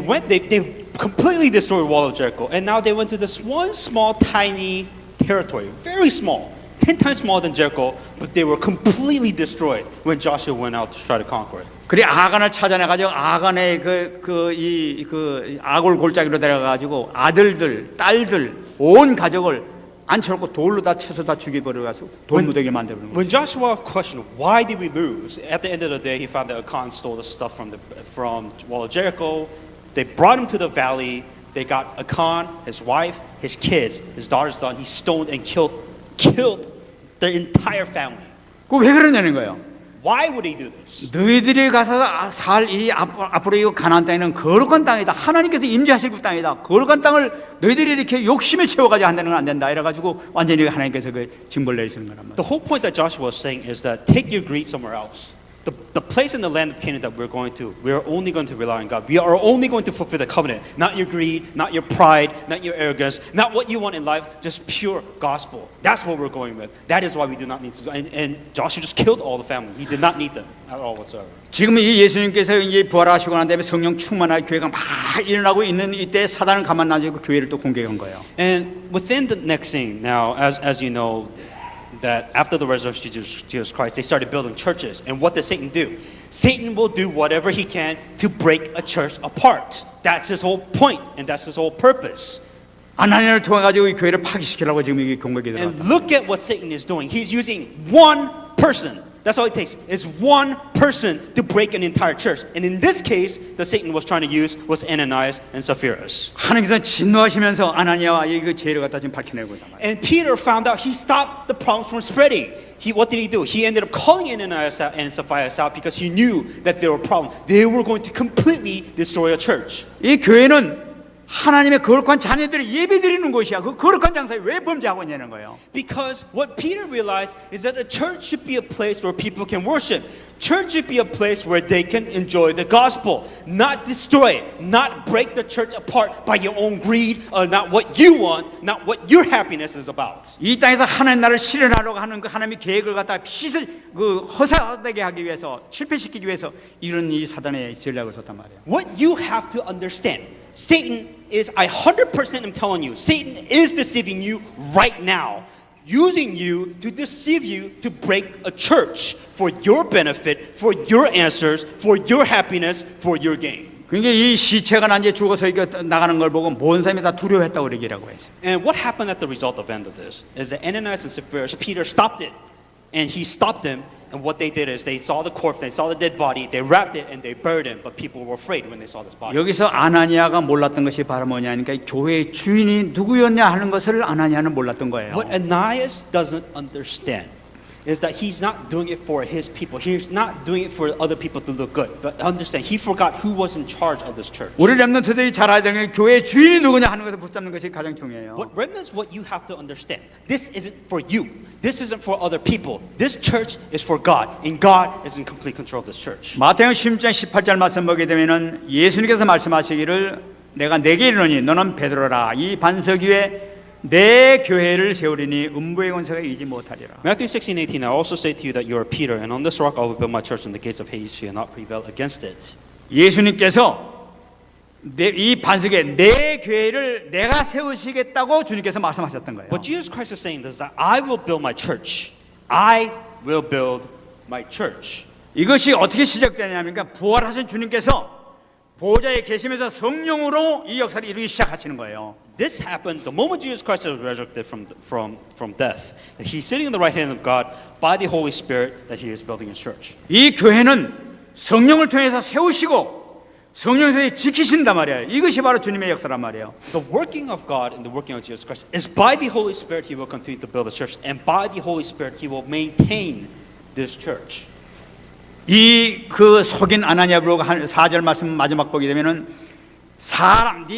completely destroyed the wall of Jericho, and now they went to this one small, tiny territory, very small. 10 times smaller than Jericho, but they were completely destroyed when Joshua went out to try to conquer it. 그래 아간을 찾아내가지고 아간의 아골 골짜기로 데려가가지고 아들들, 딸들, 온 가족을 앉혀놓고 돌로 다 쳐서 다 죽여버려가지고 돌무더기 만들어버린 거예요. When Joshua questioned why did we lose, at the end of the day he found that Achan stole the stuff from wall of Jericho. They brought him to the valley. They got Achan, his wife, his kids, his daughter's son. He stoned and killed their entire family. 왜 그러냐는 거예요. Why would he do this? 너희들이 가서 살 이 앞으로 이 가나안 땅에는 거룩한 땅이다. 하나님께서 임재하실 그 땅이다. 거룩한 땅을 너희들이 이렇게 욕심에 채워가지고 한다는 건 안 된다. 이래가지고 완전히 하나님께서 그 징벌 내리시는 거란 말이에요. The whole point that Joshua was saying is that take your greed somewhere else. The place in the land of Canaan that we're only going to rely on God. We are only going to fulfill the covenant. Not your greed, not your pride, not your arrogance, not what you want in life, just pure gospel. That's what we're going with. That is why we do not need to. And Joshua just killed all the family. He did not need them at all whatsoever. 지금 이 예수님께서 이제 부활하시고 난 다음에 성령 충만한 교회가 막 일어나고 있는 이때 사단을 가만 놔두고 교회를 또 공격한 거예요. And within the next scene, now, as you know, that after the resurrection of Jesus Christ, they started building churches. And what does Satan do? Satan will do whatever he can to break a church apart. That's his whole point, and that's his whole purpose. 아나니아를 통해 가지고 이 교회를 파괴시키려고 지금 이게 공격이 And 들어갔다. look at what Satan is doing. He's using one person. That's all it takes, is one person to break an entire church. And in this case, the Satan was trying to use was Ananias and Sapphira. 하나님께서 진노하시면서 아나니아와 이 죄를 갖다 지금 밝혀내고 있단 말이에요. And Peter found out he stopped the problem from spreading. What did he do? He ended up calling Ananias out and Sapphira out because he knew that there were problems. They were going to completely destroy a church. 이 교회는 하나님의 거룩한 자녀들이 예배드리는 곳이야. 그 거룩한 장소에 왜 범죄하고 있냐는 거예요. Because what Peter realized is that a church should be a place where people can worship. Church should be a place where they can enjoy the gospel, not destroy it, not break the church apart by your own greed, or not what you want, not what your happiness is about. 이 땅에서 하나님 나라를 실현하려고 하는 그 하나님의 계획을 갖다가 허사되게 하기 위해서 실패시키기 위해서 이런 이 사단의 전략을 썼단 말이에요. What you have to understand, Satan is, I 100% am telling you, Satan is deceiving you right now, using you to deceive you to break a church for your benefit, for your answers, for your happiness, for your gain. 그러니까 이 시체가 이제 죽어서 이게 나가는 걸 보고 모든 사람이 다 두려워했다고 얘기라고 했어요. And what happened at the result of end of this is that Ananias and Sapphira, Peter stopped it, and he stopped them. And what they did is they saw the corpse, they saw the dead body, they wrapped it and they buried him. But people were afraid when they saw this body. 여기서 아나니아가 몰랐던 것이 바로 뭐냐니까 교회의 주인이 누구였냐 하는 것을 아나니아는 몰랐던 거예요. What Ananias doesn't understand is that he's not doing it for his people. He's not doing it for other people to look good. But understand, he forgot who was in charge of this church. 우리 렘넌트들이 잘 알아야 되는 게 교회의 주인이 누구냐 하는 것을 붙잡는 것이 가장 중요해요. What remnants, what you have to understand. This isn't for you. This isn't for other people. This church is for God, and God is in complete control of this church. 마태복음 16장 18절 말씀 보게 되면은 예수님께서 말씀하시기를 내가 내게 이르노니 너는 베드로라 이 반석 위에 내 교회를 세우리니 음부의 권세가 이기지 못하리라. Matthew 16:18. I also say to you that you are Peter, and on this rock I will build my church, and the gates of Hades shall not prevail against it. 예수님께서 이 반석에 내 교회를 내가 세우시겠다고 주님께서 말씀하셨던 거예요. What Jesus Christ is saying is that I will build my church. I will build my church. 이것이 어떻게 시작되냐면 부활하신 주님께서 보좌에 계시면서 성령으로 이 역사를 이루기 시작하시는 거예요. This happened the moment Jesus Christ was resurrected from death. That He's sitting in the right hand of God by the Holy Spirit that He is building His church. 이 교회는 성령을 통해서 세우시고 성령에서 지키신단 말이에요. 이것이 바로 주님의 역사란 말이에요. The working of God and the working of Jesus Christ is by the Holy Spirit He will continue to build the church, and by the Holy Spirit He will maintain this church. 이 그 속인 아나니아 부로가 4절 말씀 마지막 보게 되면은 사람 이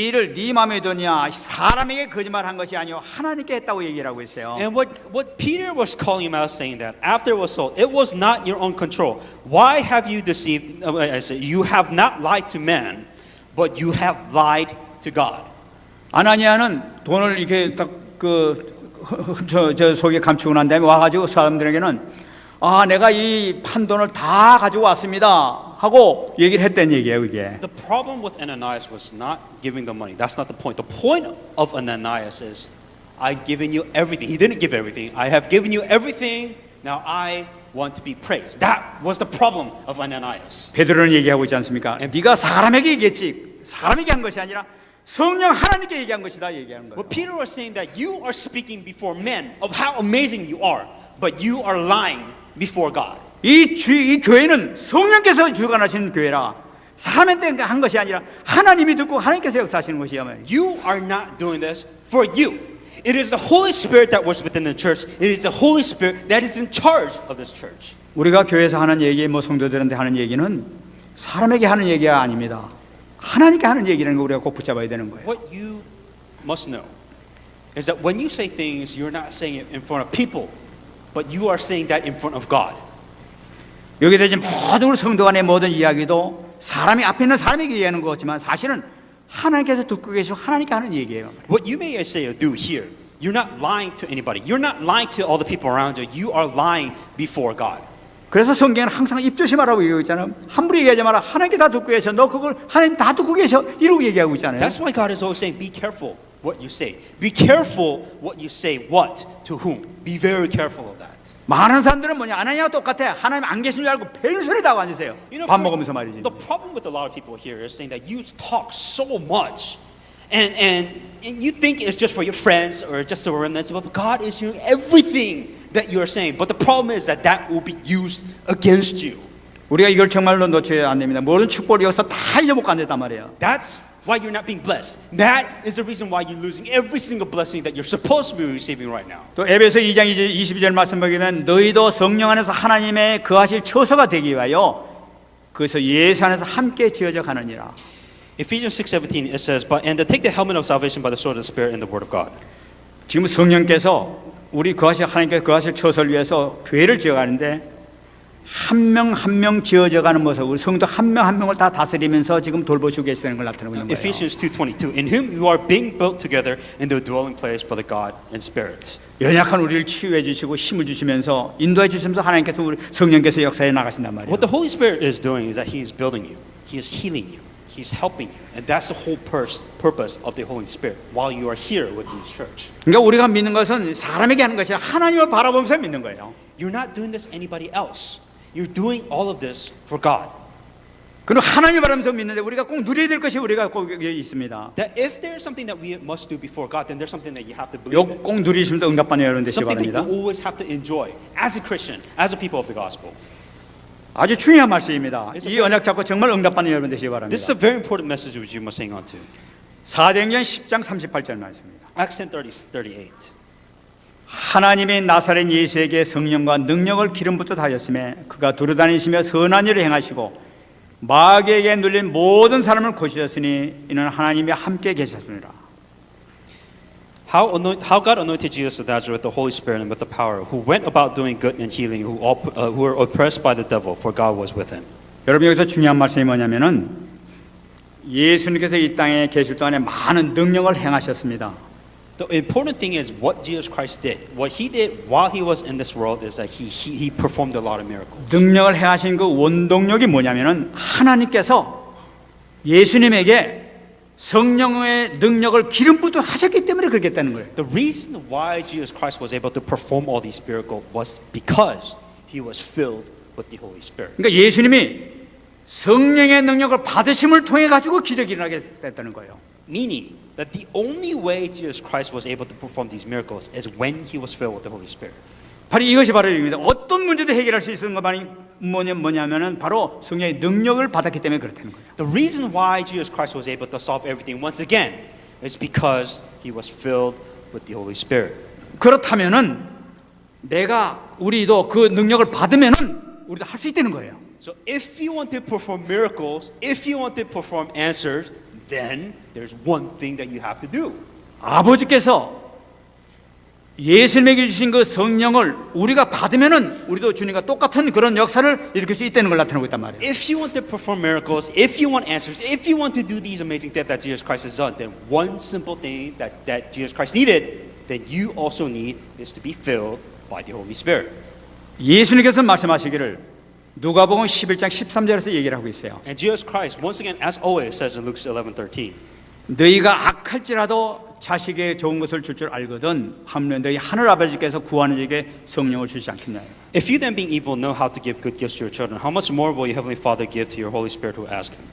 일을 네 마음에 두냐 사람에게 거짓말한 것이 아니요 하나님께 했다고 얘기를 하고 있어요. And what Peter was calling him out, saying that after it was sold, it was not your own control. Why have you deceived? I say, you have not lied to man, but you have lied to God. 아나니아는 돈을 이렇게 딱 저 속에 감추고 난 다음에 와가지고 사람들에게는 아 내가 이 판돈을 다 가지고 왔습니다 하고 얘기를 했던 얘기예요 이게. The problem with Ananias was not giving the money. That's not the point. The point of Ananias is, I've given you everything. He didn't give everything. I have given you everything. Now I want to be praised. That was the problem of Ananias. 베드로는 얘기하고 있지 않습니까? 네가 사람에게 얘기했지 사람에게 한 것이 아니라 성령 하나님께 얘기한 것이다 얘기하는 거예요. But Peter was saying that you are speaking before men of how amazing you are, but you are lying before God. 이 교회는 성령께서 주관하시는 교회라 사람한테 한 것이 아니라 하나님이 듣고 하나님께서 역사하시는 것이야. You are not doing this for you. It is the Holy Spirit that works within the church. It is the Holy Spirit that is in charge of this church. 우리가 교회에서 하는 얘기, 성도들한테 하는 얘기는 사람에게 하는 얘기가 아닙니다. 하나님께 하는 얘기라는 거 우리가 꼭 붙잡아야 되는 거예요. What you must know is that when you say things, you're not saying it in front of people, but you are saying that in front of God. 여기에 대해 모든 우리 성도 간의 모든 이야기도 사람이 앞에 있는 사람에게 얘기하는 것 같지만 사실은 하나님께서 듣고 계시고 하나님께 하는 얘기예요. What you may say or do here, you're not lying to anybody. You're not lying to all the people around you. You are lying before God. 그래서 성경은 항상 입조심하라고 얘기하고 있잖아요. 함부로 얘기하지 마라. 하나님께 다 듣고 계셔. 너 그걸 하나님 다 듣고 계셔. 이러고 얘기하고 있잖아요. That's why God is always saying, be careful what you say. Be careful what you say, what, to whom. Be very careful of that. 많은 사람들은 뭐냐 아나니아와 똑같아. 하나님 안 계신 줄 알고 별소리 다 앉으세요. 밥 먹으면서 말이지. The problem with a lot of people here is saying that you talk so much, and you think it's just for your friends or just the remnants, but God is hearing everything that you are saying. But the problem is that that will be used against you. 우리가 이걸 정말로 놓쳐야 안 됩니다. 모든 축복을 여기서 다 잊어먹고 안 된단 말이에요. That's why you're not being blessed. That is the reason why you're losing every single blessing that you're supposed to be receiving right now. 또 에베소 2장 22절 말씀 보면 너희도 성령 안에서 하나님의 거하실 처소가 되기 위하여 그래서 예수 안에서 함께 지어져 가느니라. Ephesians 6:17 it says, "But and to take the helmet of salvation by the sword of the Spirit and the word of God." 지금 성령께서 우리 거하실 하나님께서 거하실 처소를 위해서 교회를 지어가는데 한 명 한 명 지어져가는 모습, 우리 성도 한 명 한 명을 다 다스리면서 지금 돌보시고 계시다는 걸 나타내고 있는 거예요. Ephesians 2:22, "In whom you are being built together into a dwelling place for the God and Spirit." 연약한 우리를 치유해 주시고 힘을 주시면서 인도해 주시면서 하나님께서 우리 성령께서 역사에 나가신단 말이에요. What the Holy Spirit is doing is that He is building you. He is healing you. He's helping you. And that's the whole purpose of the Holy Spirit while you are here within the church. 그러니까 우리가 믿는 것은 사람에게 하는 것이 아니라 하나님을 바라보면서 믿는 거예요. You're not doing this anybody else. You're doing all of this for God. 그리고 하나님을 바라보면서 믿는데 우리가 꼭 누려야 될 것이 우리가 꼭 여기 있습니다. That if there's something that we must do before God, then there's something that you have to believe in. 꼭 누리시면 응답받는 여러분 되시기 Something that 바랍니다. you always have to enjoy as a Christian, as a people of the gospel. 아주 중요한 말씀입니다. 이 언약 잡고 정말 응답받는 여러분 되시기 바랍니다. This is a very important message which you must hang on to. 사도행전 10장 38절 말씀입니다. Acts 10:38. 하나님이 나사렛 예수에게 성령과 능력을 기름 붓듯 하셨음에 그가 두루다니시며 선한 일을 행하시고 마귀에게 눌린 모든 사람을 고치셨으니 이는 하나님이 함께 계셨습니다. How God anointed Jesus of Nazareth with the Holy Spirit and with the power, who went about doing good and healing, who were oppressed by the devil, for God was with him. 여러분 여기서 중요한 말씀이 뭐냐면은 예수님께서 이 땅에 계실 동안에 많은 능력을 행하셨습니다. The important thing is what Jesus Christ did. What he did while he was in this world is that he performed a lot of miracles. 능력을 행하신 그 원동력이 뭐냐면은 하나님께서 예수님에게 성령의 능력을 기름 붓듯 하셨기 때문에 그렇게 됐다는 거예요. The reason why Jesus Christ was able to perform all these miracles was because he was filled with the Holy Spirit. 그러니까 예수님이 성령의 능력을 받으심을 통해 가지고 기적이 일어나게 됐다는 거예요. Meaning that the only way Jesus Christ was able to perform these miracles is when he was filled with the Holy Spirit. 바로 이것이 바로 입니다. 어떤 문제도 해결할 수 있는 것만이 뭐냐면은 바로 성령의 능력을 받았기 때문에 그렇다는 거예요. The reason why Jesus Christ was able to solve everything once again is because he was filled with the Holy Spirit. 그렇다면은 우리도 그 능력을 받으면은 우리도 할 수 있다는 거예요. So if you want to perform miracles, if you want to perform answers, then there's one thing that you have to do. 아버지께서 예수님에게 주신 그 성령을 우리가 받으면은 우리도 주님과 똑같은 그런 역사를 일으킬 수 있다는 걸 나타내고 있단 말이에요. If you want to perform miracles, if you want answers, if you want to do these amazing things that Jesus Christ has done, then one simple thing that Jesus Christ needed, that you also need, is to be filled by the Holy Spirit. 예수님께서 말씀하시기를 누가복음 11장 13절에서 얘기를 하고 있어요. And Jesus Christ, once again, as always, says in Luke 11:13, 너희가 악할지라도 자식에게 좋은 것을 줄 줄 알거든 하물며 너희 하늘 아버지께서 구하는 자에게 성령을 주지 않겠냐. if you then being evil know how to give good gifts to your children, how much more will your heavenly Father give to your Holy Spirit who ask him?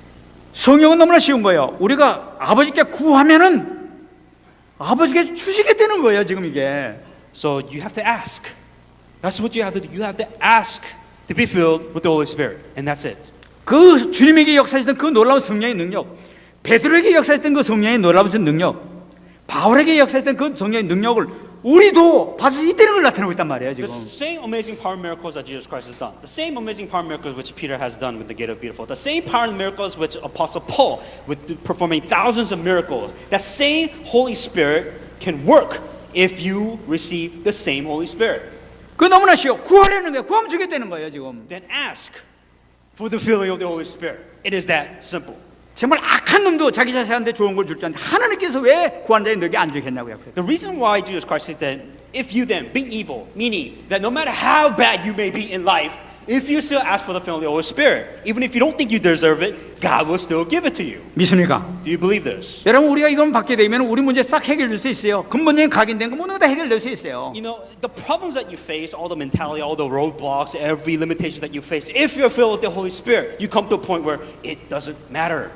성령은 너무나 쉬운 거예요. 우리가 아버지께 구하면은 아버지께 주시게 되는 거예요. 지금 이게. So you have to ask. That's what you have to do. You have to ask to be filled with the Holy Spirit, and that's it. 그 주님에게 역사하셨던 그 놀라운 성령의 능력, 베드로에게 역사했던 그 성령의 놀라운 능력, 바울에게 역사했던 그 성령의 능력을 우리도 받을 수 있다는 걸 나타내고 있단 말이에요. The 지금. same amazing power miracles that Jesus Christ has done, the same amazing power miracles which Peter has done with the gate of beautiful, the same power miracles which Apostle Paul with performing thousands of miracles, that same Holy Spirit can work if you receive the same Holy Spirit. 그 너무나 쉬워. 구하려는 거예요. 구하면 주겠다는 거예요. 지금. Then ask for the filling of the Holy Spirit. It is that simple. 정말 악한 놈도 자기 자식한테 좋은 걸 줄 줄 아는데 하나님께서 왜 구하는 자에 너에게 안 주겠냐고요. The reason why Jesus Christ says that if you then, being evil, meaning that no matter how bad you may be in life, if you still ask for the filling of the Holy Spirit, even if you don't think you deserve it, God will still give it to you. 믿습니까? Do you believe this? 여러분 우리가 이건 받게 되면 우리 문제 싹 해결될 수 있어요. 근본적인 각인된 거 모든 거 다 해결될 수 있어요. You know, the problems that you face, all the mentality, all the roadblocks, every limitation that you face, if you're filled with the Holy Spirit, you come to a point where it doesn't matter.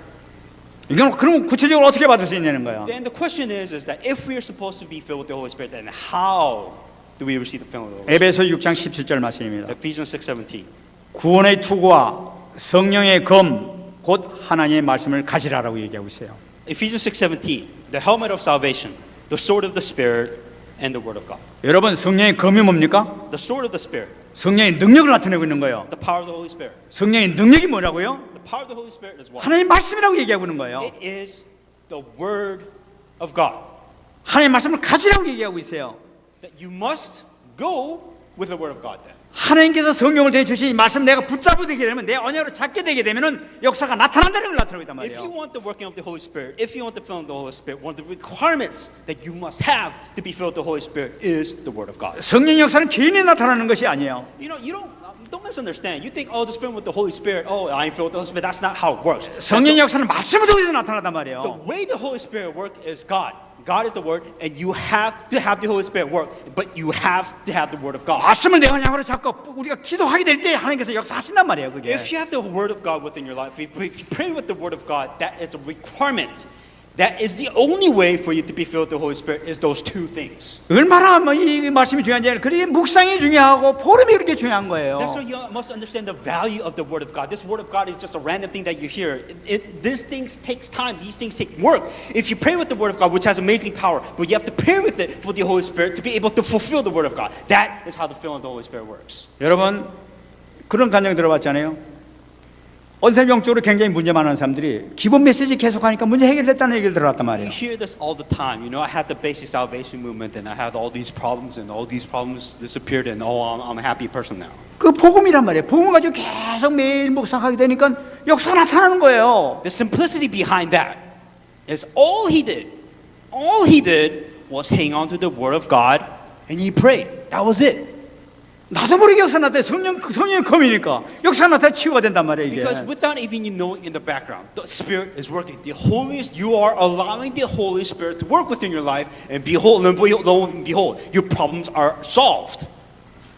이건 그럼 구체적으로 어떻게 받을 수 있냐는 거예요. Then the question is that if we are supposed to be filled with the Holy Spirit, then how do we receive the filling of the Holy Spirit? 에베소 6장 17절 말씀입니다. Ephesians 6:17. 구원의 투구와 성령의 검 곧 하나님의 말씀을 가지라라고 얘기하고 있어요. Ephesians 6:17. The helmet of salvation, the sword of the Spirit, and the word of God. 여러분 성령의 검이 뭡니까? The sword of the Spirit, 성령의 능력을 나타내고 있는 거예요. the power of the Holy Spirit. 성령의 능력이 뭐라고요? The power of the Holy Spirit is what? 하나님의 말씀이라고 얘기하고 있는 거예요. It is the word of God. 하나님의 말씀을 가지라고 얘기하고 있어요. That you must go with the word of God then. 하나님께서 성령을 대주신 이 말씀 내가 붙잡게 되게 되면 내 언약으로 잡게 되게 되면은 역사가 나타난다는 걸 나타내고 있단 If you 말이에요. want the working of the Holy Spirit, if you want the filling of the Holy Spirit, one of the requirements that you must have to be filled with the Holy Spirit is the word of God. 성령 역사는 개인에 나타나는 것이 아니에요. You know, don't misunderstand. You think, oh, just filled with the Holy Spirit. Oh, I am filled with the Holy Spirit. That's not how it works. 성령 역사는 말씀을 통해서 나타나단 The 말이에요. way the Holy Spirit works is God. God is the Word, and you have to have the Holy Spirit work, but you have to have the Word of God. 말씀을 내 방향으로 잡고 우리가 기도하게 될 때 하나님께서 역사하신단 말이에요. 그게. If you have the Word of God within your life, if you pray with the Word of God, that is a requirement. That is the only way for you to be filled with the Holy Spirit is those two things. 얼마나 이 말씀이 중요한지 그렇게 묵상이 중요하고 포럼이 그렇게 중요한 거예요. That's why you must understand the value of the Word of God. This Word of God is just a random thing that you hear. These things takes time. These things take work. If you pray with the Word of God, which has amazing power, but you have to pray with it for the Holy Spirit to be able to fulfill the Word of God. That is how the filling of the Holy Spirit works. 여러분 그런 감정 들어봤잖아요. 어떤 사람 영적으로 굉장히 문제 많은 사람들이 기본 메시지 계속하니까 문제 해결됐다는 얘기를 들어봤단 You 말이에요. hear this all the time. You know, I had the basic salvation movement, and I had all these problems, and all these problems disappeared, and oh, I'm a happy person now. 그 복음이란 말이에요. 복음 가지고 계속 매일 묵상하게 되니까 역사가 나타나는 거예요. The simplicity behind that is all he did was hang on to the Word of God, and he prayed. That was it. 나도 모르게 역사 나타나 성령의 검이니까 역사 나타나 치유가 된단 말이에요. 이게. Because without even you knowing in the background, the Spirit is working. The holiest, you are allowing the Holy Spirit to work within your life, and behold, your problems are solved.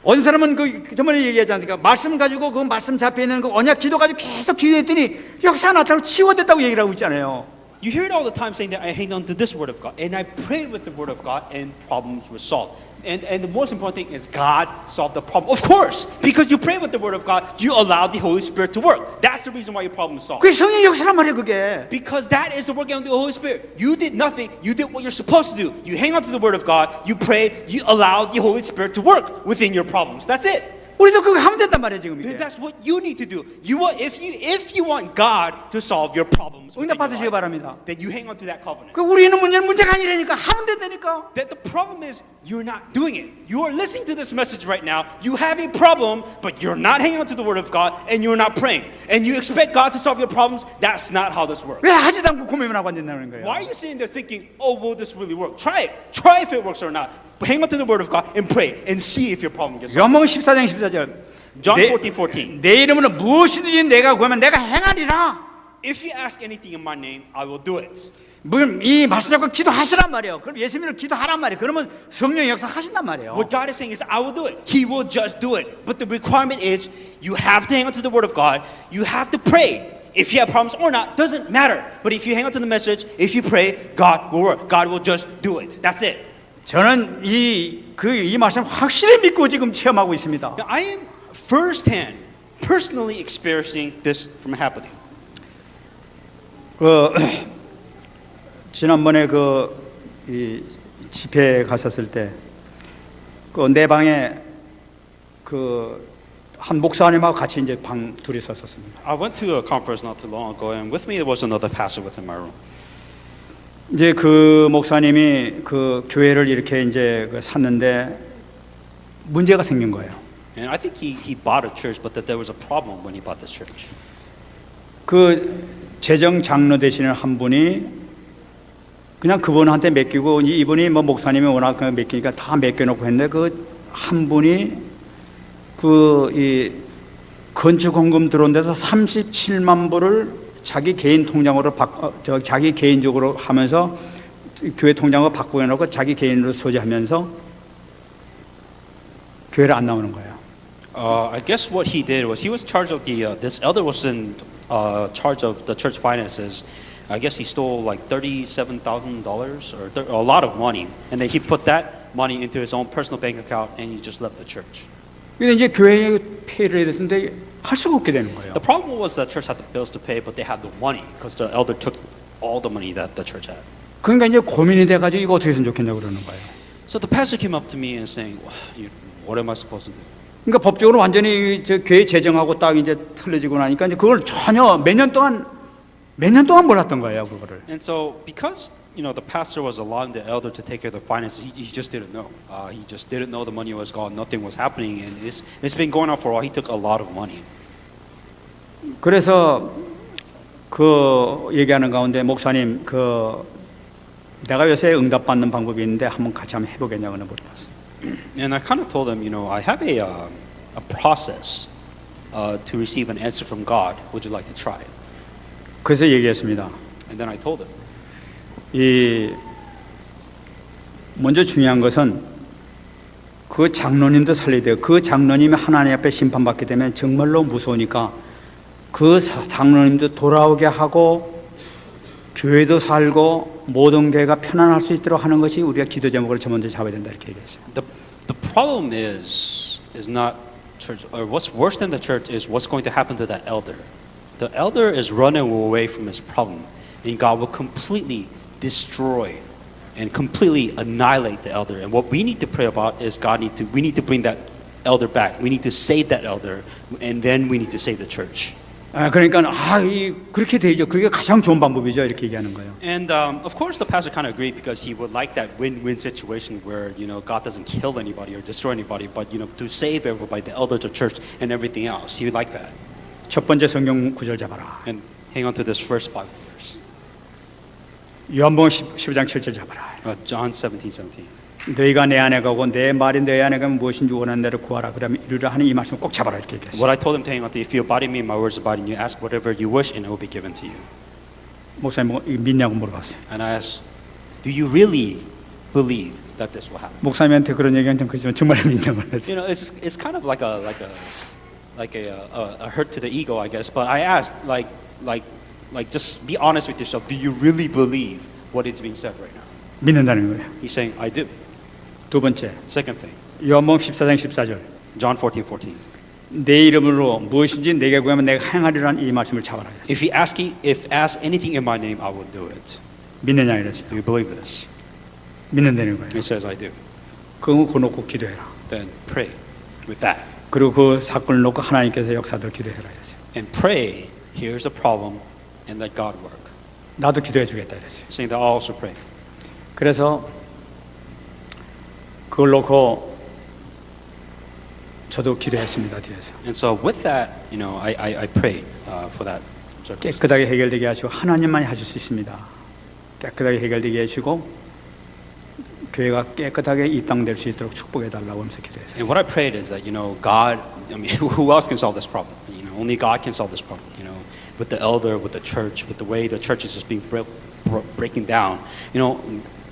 어떤 사람은 그 저번에 얘기하지 않습니까? 말씀 가지고 그 말씀 잡혀 있는 그 언약 기도 가지고 계속 기도했더니 역사 나타나고 치유가 됐다고 얘기를 하고 있잖아요. You hear it all the time saying that I hang on to this Word of God, and I prayed with the Word of God, and problems were solved. And the most important thing is God solved the problem. Of course, because you pray with the Word of God, you allow the Holy Spirit to work. That's the reason why your problem is solved. 그게 성령 역사란 말이에요. 그게. Because that is the working of the Holy Spirit. You did nothing. You did what you're supposed to do. You hang on to the Word of God. You pray. You allow the Holy Spirit to work within your problems. That's it. 우리도 그거 하면 된단 말이에요. 지금 이게. That's what you need to do. If you want God to solve your problems, within 응답 your 받으시기 life, 바랍니다. then you hang on to that covenant. 그 우리 있는 문제는 문제가 아니라니까 하면 된다니까. That the problem is you're not doing it. You are listening to this message right now. You have a problem, but you're not hanging on to the Word of God, and you're not praying. And you expect God to solve your problems. That's not how this works. 왜 하지도 않고 고민만 하고 앉는다는 거예요? Why are you sitting there thinking, oh, will this really work? Try it. Try if it works or not. Hang on to the Word of God and pray and see if your problem gets solved. 요한복음 14장 14절. John 14:14. 내 이름으로 무엇이든지 내가 구하면 내가 행하리라. If you ask anything in my name, I will do it. 이 말씀 잡고 기도하시란 말이에요. 그럼 예수님을 기도하란 말이에요. 그러면 성령 역사 하신단 말이에요. What God is saying is, I will do it. He will just do it. But the requirement is, you have to hang on to the Word of God. You have to pray. If you have problems or not, doesn't matter. But if you hang on to the message, if you pray, God will work. God will just do it. That's it. 저는 이 말씀 확실히 믿고 지금 체험하고 있습니다. Now, I am firsthand, personally experiencing this from happening. 지난번에 이 집회 갔었을 때 내 방에 한 목사님하고 같이 이제 방 둘이 썼었습니다. I went to a conference not too long ago, and with me there was another pastor within my room. 이제 그 목사님이 그 교회를 이렇게 이제 샀는데 문제가 생긴 거예요. And I think he bought a church, but that there was a problem when he bought the church. 그 재정 장로 되시는 한 분이 그냥 그분한테 맡기고 이분이 뭐 목사님이 워낙 맡기니까 다 맡겨놓고 했는데 그 한 분이 이 건축 헌금 들어온 데서 37만 불을 자기 개인 통장으로 자기 개인적으로 하면서 교회 통장으로 바꾸어 놓고 자기 개인으로 소지하면서 교회를 안 나오는 거예요. I guess what he did was he was charged of this elder was in charge of the church finances. I guess he stole like $37,000 or a lot of money, and then he put that money into his own personal bank account, and he just left the church. 근데 이제 교회에 페이를 해야 되는데 할 수가 없게 되는 거예요. The problem was the church had the bills to pay, but they had the money because the elder took all the money that the church had. 그러니까 이제 고민이 돼가지고 이거 어떻게 했으면 좋겠냐고 그러는 거예요. So the pastor came up to me and saying, "What am I supposed to do?" 그러니까 법적으로 완전히 저 교회 재정하고 딱 이제 틀어지고 나니까 이제 그걸 전혀 몇 년 동안 몰랐던 거예요, 그거를. And so because the pastor was allowing the elder to take care of the finances, he just didn't know. He just didn't know the money was gone. Nothing was happening, and it's been going on for a while. He took a lot of money. 그래서 얘기하는 가운데 목사님 내가 요새 응답 받는 방법이 있는데 한번 같이 해보겠냐고 물어봤어요. And I kind of told him, I have a process to receive an answer from God, would you like to try it? 그래서 얘기했습니다. And then I told him. 이 먼저 중요한 것은 그 장로님도 살려야 돼요. 그 장로님이 하나님 앞에 심판받게 되면 정말로 무서우니까 그 장로님도 돌아오게 하고 교회도 살고 모든 교회가 편안할 수 있도록 하는 것이 우리가 기도 제목을 먼저 잡아야 된다 이렇게 얘기했어요. The problem is not church, or what's worse than the church is what's going to happen to that elder. The elder is running away from his problem, and God will completely destroy and completely annihilate the elder. And what we need to pray about is we need to bring that elder back. We need to save that elder, and then we need to save the church. 그러니까 그렇게 되죠. 그게 가장 좋은 방법이죠. 이렇게 얘기하는 거예요. And of course, the pastor kind of agreed because he would like that win-win situation where God doesn't kill anybody or destroy anybody, but to save everybody, the elders of church and everything else. He would like that. 첫 번째 성경 구절 잡아라. And hang on to this first Bible verse. 요한복음 15장 7절 잡아라. John 17:17. 너희가 내 안에 가고 내 말이 너희 안에 가면 무엇인지 원하는 대로 구하라. 그러면 이루라 하는 이 말씀을 꼭 잡아라 이렇게 얘기했어요. What I told him to hang on to, if you abide in me, my words abide in you, ask whatever you wish, and it will be given to you. 목사님 이거 믿냐고 물어봤어요. And I asked, do you really believe that this will happen? 목사님한테 그런 얘기는 좀 그렇지만 정말 믿냐고 그랬어요. It's kind of like a hurt to the ego, I guess. But I asked, just be honest with yourself. Do you really believe what is being said right now? 믿는다는 거예요. He's saying, I do. 두 번째, Second thing, 요한복음 14장 14절. John 14:14. 내 이름으로 무엇인지 내게 구하면 내가 행하리라는 이 말씀을 잡아라. If ask anything in my name, I will do it. 믿느냐 이랬어요. Do you believe this? 믿는다는 거예요. He says, I do. 그거 놓고 기도해라. Then pray with that. 그리고 그 사건을 놓고 하나님께서 역사도 기도해라 이랬어요. And pray, here's a problem, and let God work. 나도 기도해 주겠다 이랬어요. Saying that I'll also pray. 그래서 그걸 놓고 저도 기도했습니다 뒤에서. And so with that, I prayed for that circumstance. 깨끗하게 해결되게 하시고 하나님만이 하실 수 있습니다. 깨끗하게 해결되게 해주시고 교회가 깨끗하게 입당될 수 있도록 축복해 달라고 하면서 기도했어요. And what I prayed is that God, who else can solve this problem? Only God can solve this problem. With the elder, with the church, with the way the church is just being breaking down.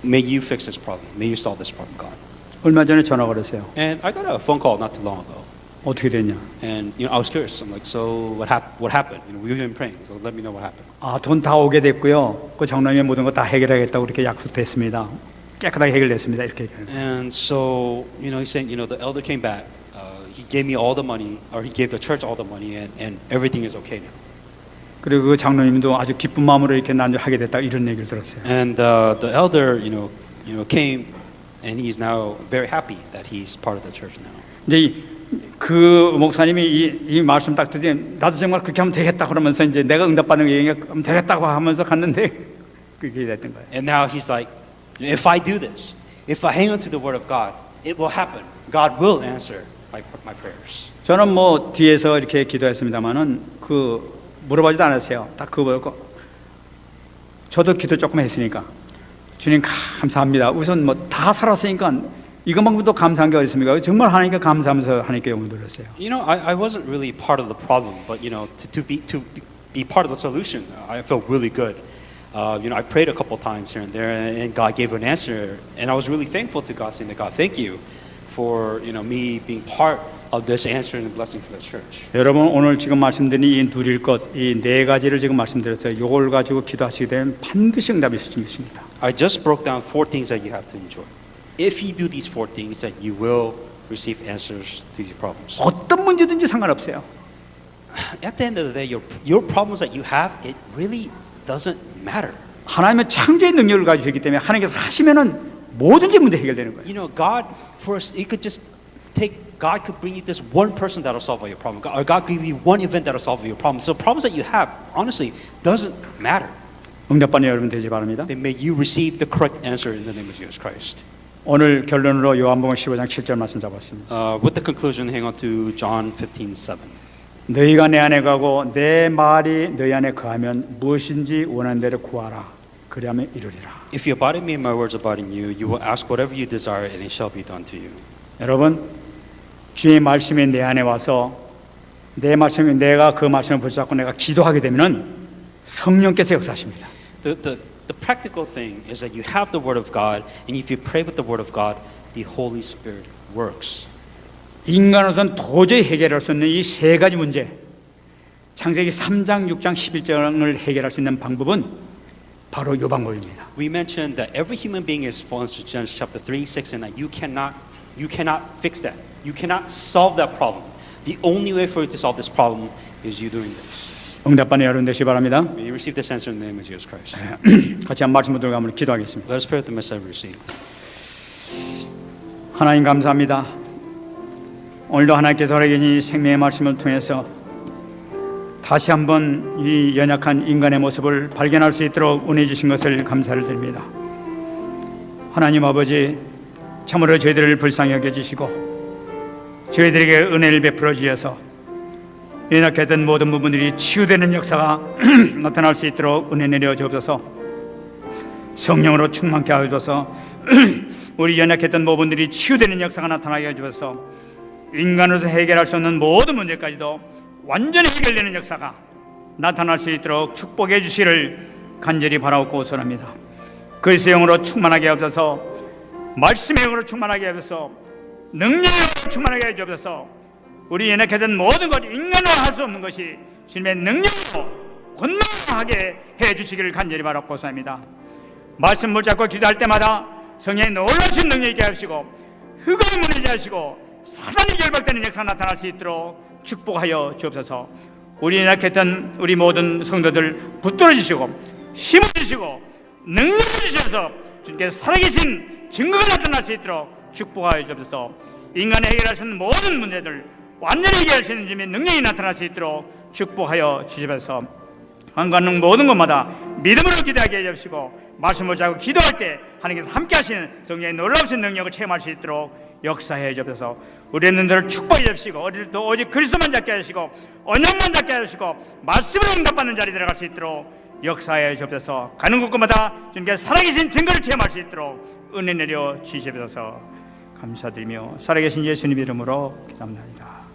May you fix this problem. May you solve this problem, God. 얼마 전에 전화가 그랬어요. And I got a phone call not too long ago. 어떻게 됐냐? And I was curious. I'm like, so what happened? We've been praying, so let me know what happened. 돈 다 오게 됐고요. 그 장로님의 모든 거 다 해결하겠다고 그렇게 약속됐습니다. 깨끗하게 해결됐습니다. 이렇게 얘기해요. And so, he's saying, the elder came back. He gave me all the money, or he gave the church all the money, and everything is okay now. 그리고 그 장로님도 아주 기쁜 마음으로 이렇게 난줄 하게 됐다 이런 얘기를 들었어요. And the elder, came, and he's now very happy that he's part of the church now. 이제 그 목사님이 이 말씀 딱 듣더니 나도 정말 그렇게 하면 되겠다 그러면서 이제 내가 응답받는 게 그럼 되겠다고 하면서 갔는데 그게 됐던 거예요. And now he's like, if I do this, if I hang on to the word of God, it will happen. God will answer my prayers. 저는 뒤에서 이렇게 기도했습니다만은 물어보지도 않았어요. 딱 그거 저도 기도 조금 했으니까 주님 감사합니다. 우선 다 살았으니까 이것만큼도 감사한 게 어디 있습니까? 정말 하나님께 감사하면서 하나님께 영광 돌렸어요. I wasn't really part of the problem, but to be part of the solution, I felt really good. I prayed a couple times here and there, and God gave an answer, and I was really thankful to God, saying that God, thank you for me being part of this answer and blessing for the church. 여러분 오늘 지금 말씀드린 이 누릴 것, 이 네 가지를 지금 말씀드렸어요. 이걸 가지고 기도하시게 되면 반드시 응답이 있을 줄 믿습니다. I just broke down 4 things that you have to enjoy. If you do these 4 things, that you will receive answers to these problems. 어떤 문제든지 상관없어요. At the end of the day, your problems that you have, it really doesn't matter. 하나님은 창조의 능력을 가지고 있기 때문에 하나님께서 하시면은 뭐든지 문제 해결되는 거예요. God first, God could bring you this one person that'll solve all your problem. Or God could give you one event that'll solve your problem. So problems that you have, honestly, doesn't matter. 응답받는 여러분 되지 바랍니다. Then may you receive the correct answer in the name of Jesus Christ. 오늘 결론으로 요한복음 15장 7절 말씀 잡았습니다. With the conclusion, hang on to John 15:7. 너희가 내 안에 가고 내 말이 너희 안에 거하면 무엇인지 원하는 대로 구하라. 그리하면 이루리라. If you abide in me and my words abide in you, you will ask whatever you desire and it shall be done to you. 여러분 주의 말씀이 내 안에 와서 내 말씀이 내가 그 말씀을 붙잡고 내가 기도하게 되면은 성령께서 역사하십니다. The practical thing is that you have the Word of God, and if you pray with the Word of God, the Holy Spirit works. 인간으로서는 도저히 해결할 수 없는 이 세 가지 문제, 창세기 3장, 6장, 11장을 해결할 수 있는 방법은 바로 이 방법입니다. We mentioned that every human being is fallen to Genesis chapter 3, 6, and that you cannot fix that. You cannot solve that problem. The only way for you to solve this problem is you doing this. 응답받는 여러분 되시기 바랍니다. May you receive this answer in the name of Jesus Christ. 같이 한 말씀 붙들고 한번 기도하겠습니다. Let us pray with the message we received. 하나님 감사합니다. 오늘도 하나님께서 우리에게 이 생명의 말씀을 통해서 다시 한번 이 연약한 인간의 모습을 발견할 수 있도록 은혜 주신 것을 감사를 드립니다. 하나님 아버지, 참으로 저희들을 불쌍히 여겨주시고 저희들에게 은혜를 베풀어 주셔서 연약했던 모든 부분들이 치유되는 역사가 나타날 수 있도록 은혜 내려 주옵소서. 성령으로 충만케 하여 주셔서 우리 연약했던 부분들이 치유되는 역사가 나타나게 해주셔서 인간으로서 해결할 수 없는 모든 문제까지도 완전히 해결되는 역사가 나타날 수 있도록 축복해 주시기를 간절히 바라옵고 소원합니다. 그리스도의 영으로 충만하게 하옵소서. 말씀의 영으로 충만하게 하옵소서. 능력의 영으로 충만하게 해주옵소서. 우리 연약했던 모든 것, 인간으로 할 수 없는 것이 주님의 능력으로 권능하게 해주시기를 간절히 바라옵고 소원합니다. 말씀 붙잡고 기도할 때마다 성령의 놀라신 능력 있게 하시고 흑암을 무너지게 하시고 사단이 결박되는 역사가 나타날 수 있도록 축복하여 주옵소서. 우리 연약했던 우리 모든 성도들 붙들어 주시고 힘을 주시고 능력을 주셔서 주님께서 살아계신 증거가 나타날 수 있도록 축복하여 주옵소서. 인간이 해결할 수 있는 모든 문제들 완전히 해결할 수 있는 주님의 능력이 나타날 수 있도록 축복하여 주시면서 한가는 모든 것마다 믿음으로 기도하게 해주시고 말씀을 자고 기도할 때 하나님께서 함께 하시는 성령의 놀라우신 능력을 체험할 수 있도록 역사해 주옵소서. 우리 눈들을 축복해 주시고 어디도 오직 그리스도만 잡게 하시고 언약만 잡게 하시고 말씀으로 응답받는 자리에 들어갈 수 있도록 역사해 주옵소서. 가는 곳마다 주님께서 살아계신 증거를 체험할 수 있도록 은혜 내려 주시옵소서. 감사드리며 살아계신 예수님 이름으로 기도합니다.